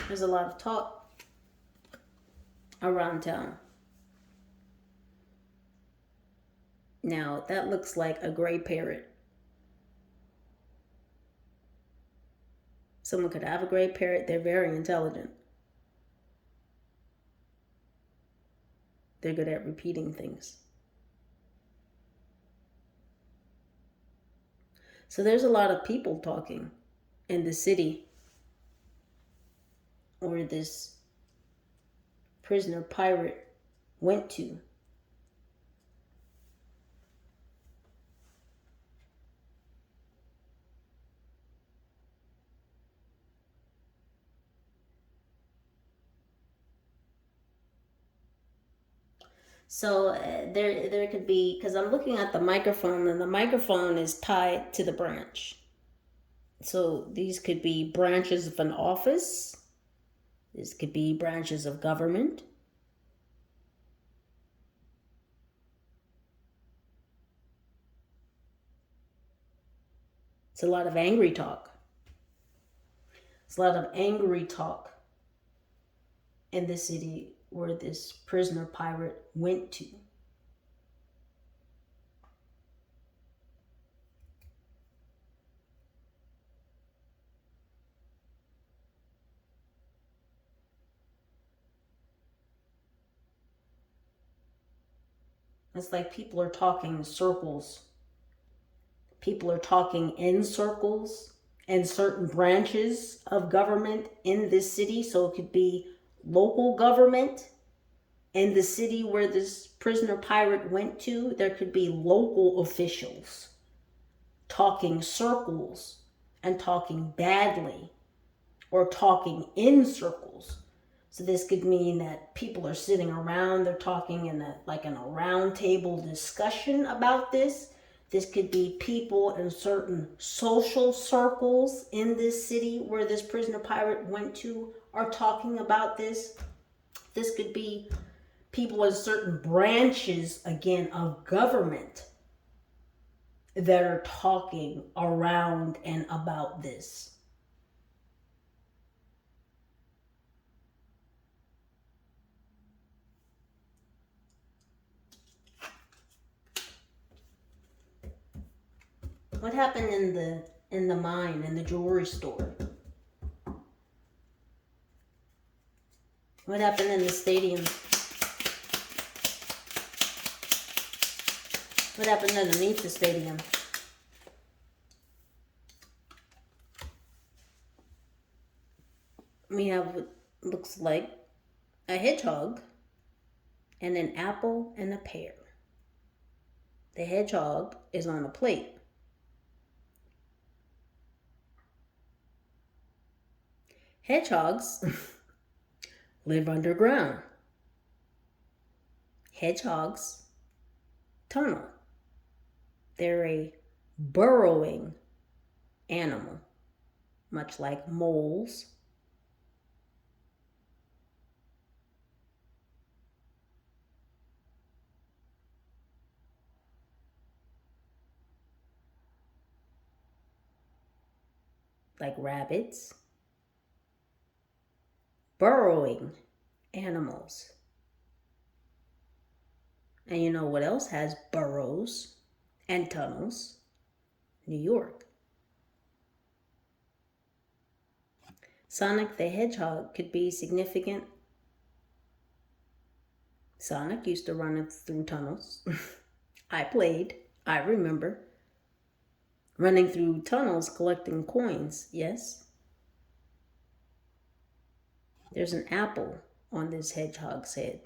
There's a lot of talk around town. Now, that looks like a gray parrot. Someone could have a gray parrot. They're very intelligent. They're good at repeating things. So there's a lot of people talking in the city where this prisoner pirate went to. So there could be, because I'm looking at the microphone, and the microphone is tied to the branch. So these could be branches of an office. This could be branches of government. It's a lot of angry talk. It's a lot of angry talk in the city where this prisoner pirate went to. It's like people are talking in circles. People are talking in circles and certain branches of government in this city. So it could be local government in the city where this prisoner pirate went to. There could be local officials talking circles and talking badly or talking in circles. So this could mean that people are sitting around, they're talking in a round table discussion about this. This could be people in certain social circles in this city where this prisoner pirate went to are talking about this. This could be people in certain branches, again, of government that are talking around and about this. What happened in the mine, in the jewelry store? What happened in the stadium? What happened underneath the stadium? We have what looks like a hedgehog and an apple and a pear. The hedgehog is on a plate. Hedgehogs live underground. Hedgehogs tunnel. They're a burrowing animal, much like moles. Like rabbits. Burrowing animals. And you know what else has burrows and tunnels? New York. Sonic the Hedgehog could be significant. Sonic used to run through tunnels. I played. I remember. Running through tunnels collecting coins, yes? There's an apple on this hedgehog's head.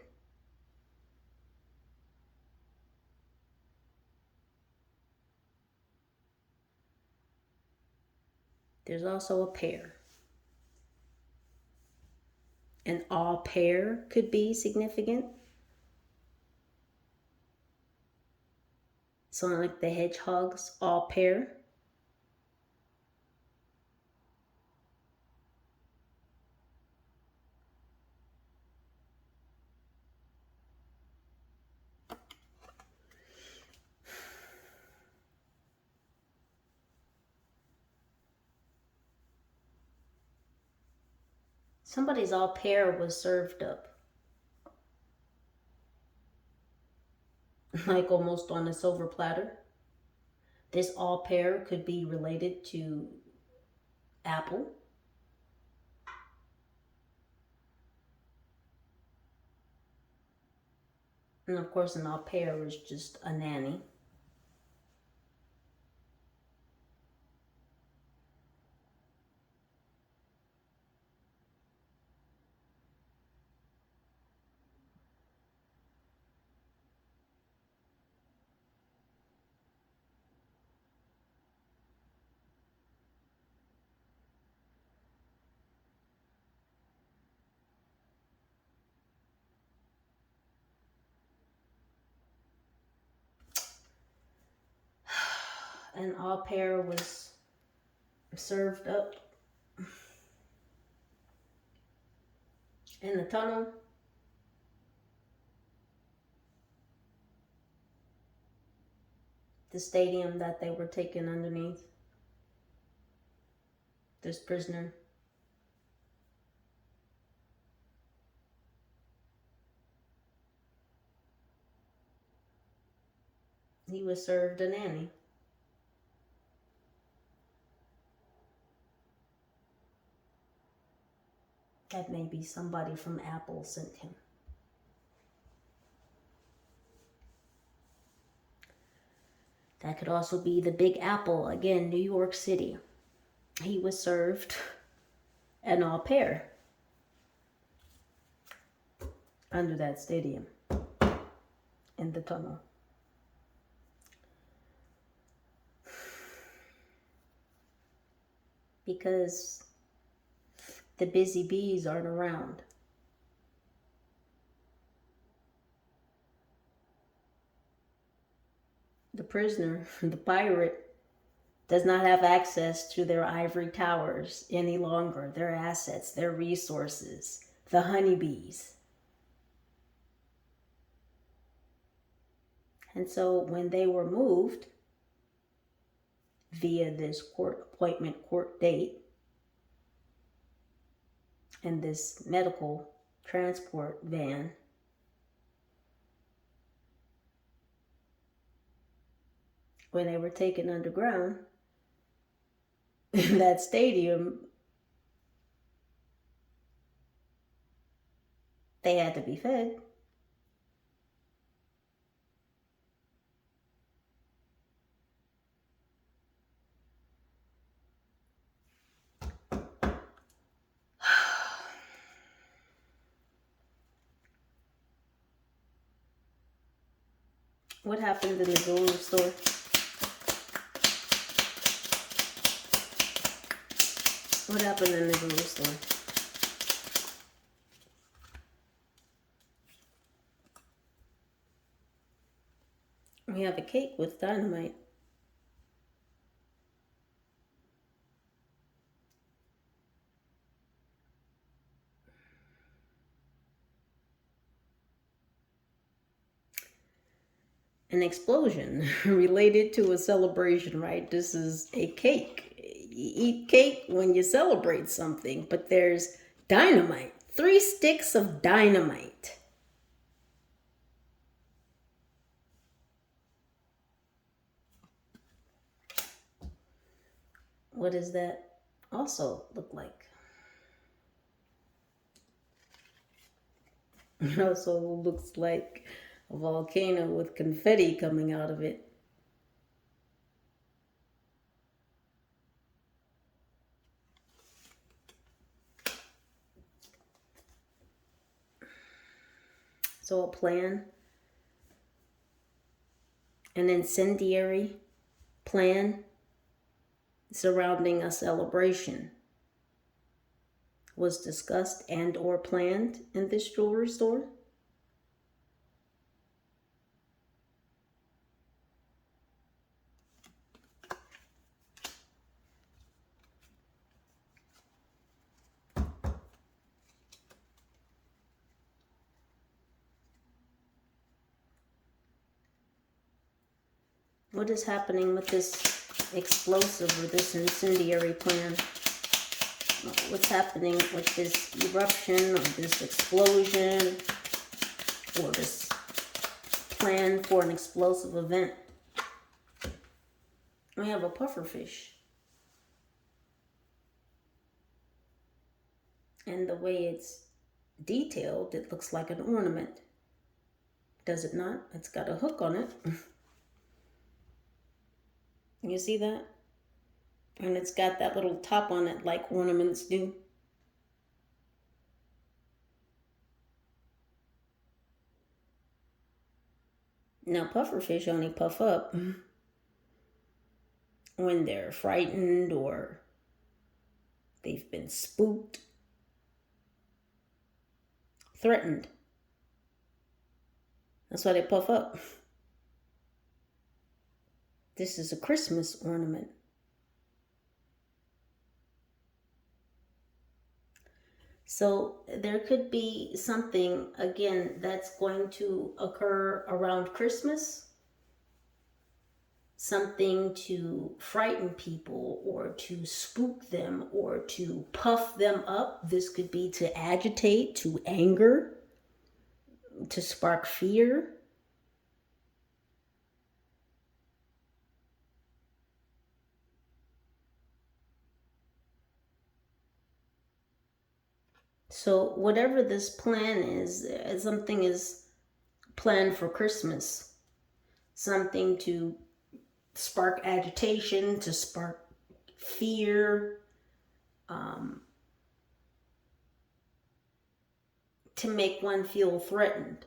There's also a pear. An all pear could be significant. Sonic the Hedgehog's all pear. Somebody's all pear was served up. Like almost on a silver platter. This all pear could be related to apple. And of course, an all pear is just a nanny. And all pear was served up in the tunnel. The stadium that they were taken underneath. This prisoner. He was served a nanny. That may be somebody from Apple sent him. That could also be the Big Apple, again, New York City. He was served an all pear under that stadium in the tunnel. Because the busy bees aren't around. The prisoner, the pirate, does not have access to their ivory towers any longer, their assets, their resources, the honeybees. And so when they were moved via this court appointment, court date, and this medical transport van, when they were taken underground, in that stadium, they had to be fed. What happened in the jewelry store? What happened in the jewelry store? We have a cake with dynamite. An explosion related to a celebration, right? This is a cake. You eat cake when you celebrate something, but there's dynamite. 3 sticks of dynamite. What does that also look like? It also looks like a volcano with confetti coming out of it. So a plan, an incendiary plan surrounding a celebration was discussed and or planned in this jewelry store. What is happening with this explosive or this incendiary plan? What's happening with this eruption or this explosion or this plan for an explosive event? We have a pufferfish. And the way it's detailed, it looks like an ornament. Does it not? It's got a hook on it. You see that? And it's got that little top on it like ornaments do. Now, pufferfish only puff up when they're frightened or they've been spooked, threatened. That's why they puff up. This is a Christmas ornament. So there could be something, again, that's going to occur around Christmas. Something to frighten people or to spook them or to puff them up. This could be to agitate, to anger, to spark fear. So whatever this plan is, something is planned for Christmas. Something to spark agitation, to spark fear, to make one feel threatened.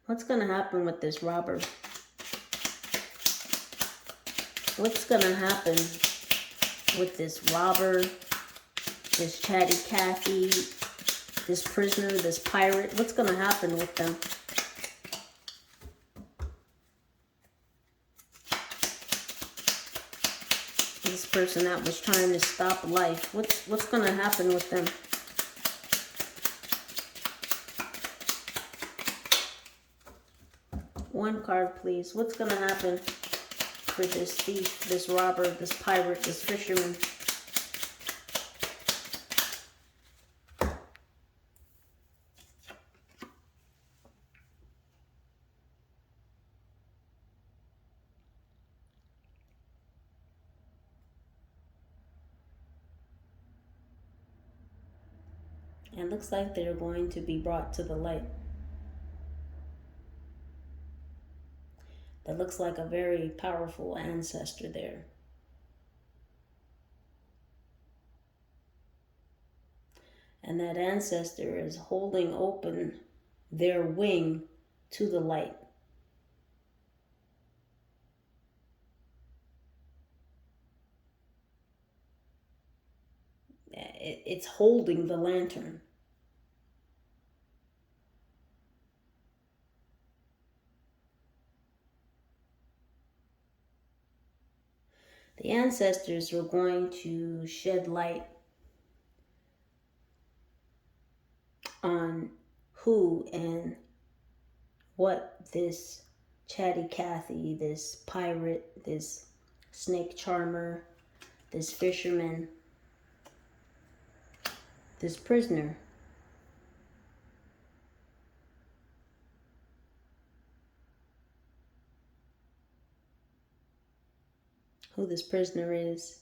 What's going to happen with this robber? What's going to happen with this robber, this chatty Cathy, this prisoner, this pirate? What's going to happen with them? This person that was trying to stop life. What's going to happen with them? One card, please. What's going to happen for this thief, this robber, this pirate, this fisherman? It looks like they're going to be brought to the light. That looks like a very powerful ancestor there. And that ancestor is holding open their wing to the light. It's holding the lantern. The ancestors are going to shed light on who and what this chatty Cathy, this pirate, this snake charmer, this fisherman, this prisoner, who this prisoner is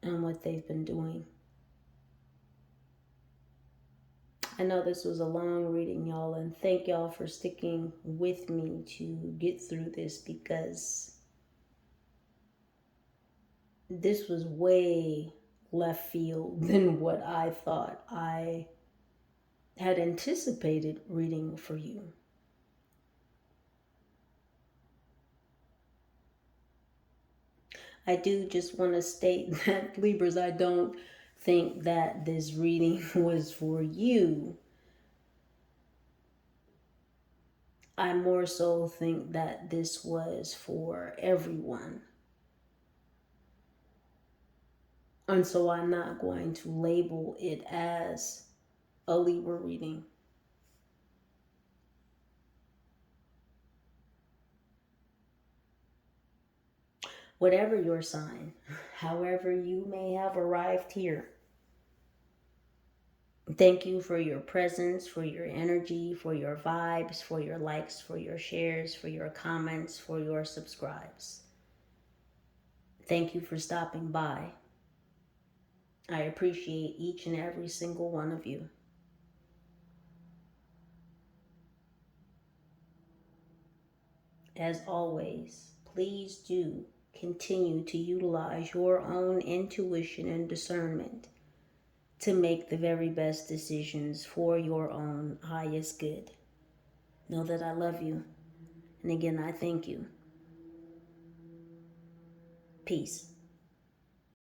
and what they've been doing. I know this was a long reading, y'all, and thank y'all for sticking with me to get through this, because this was way left field than what I thought I had anticipated reading for you. I do just want to state that, Libras, I don't think that this reading was for you. I more so think that this was for everyone. And so I'm not going to label it as a Libra reading. Whatever your sign, however you may have arrived here, thank you for your presence, for your energy, for your vibes, for your likes, for your shares, for your comments, for your subscribes. Thank you for stopping by. I appreciate each and every single one of you. As always, please do continue to utilize your own intuition and discernment to make the very best decisions for your own highest good. Know that I love you. And again, I thank you. Peace.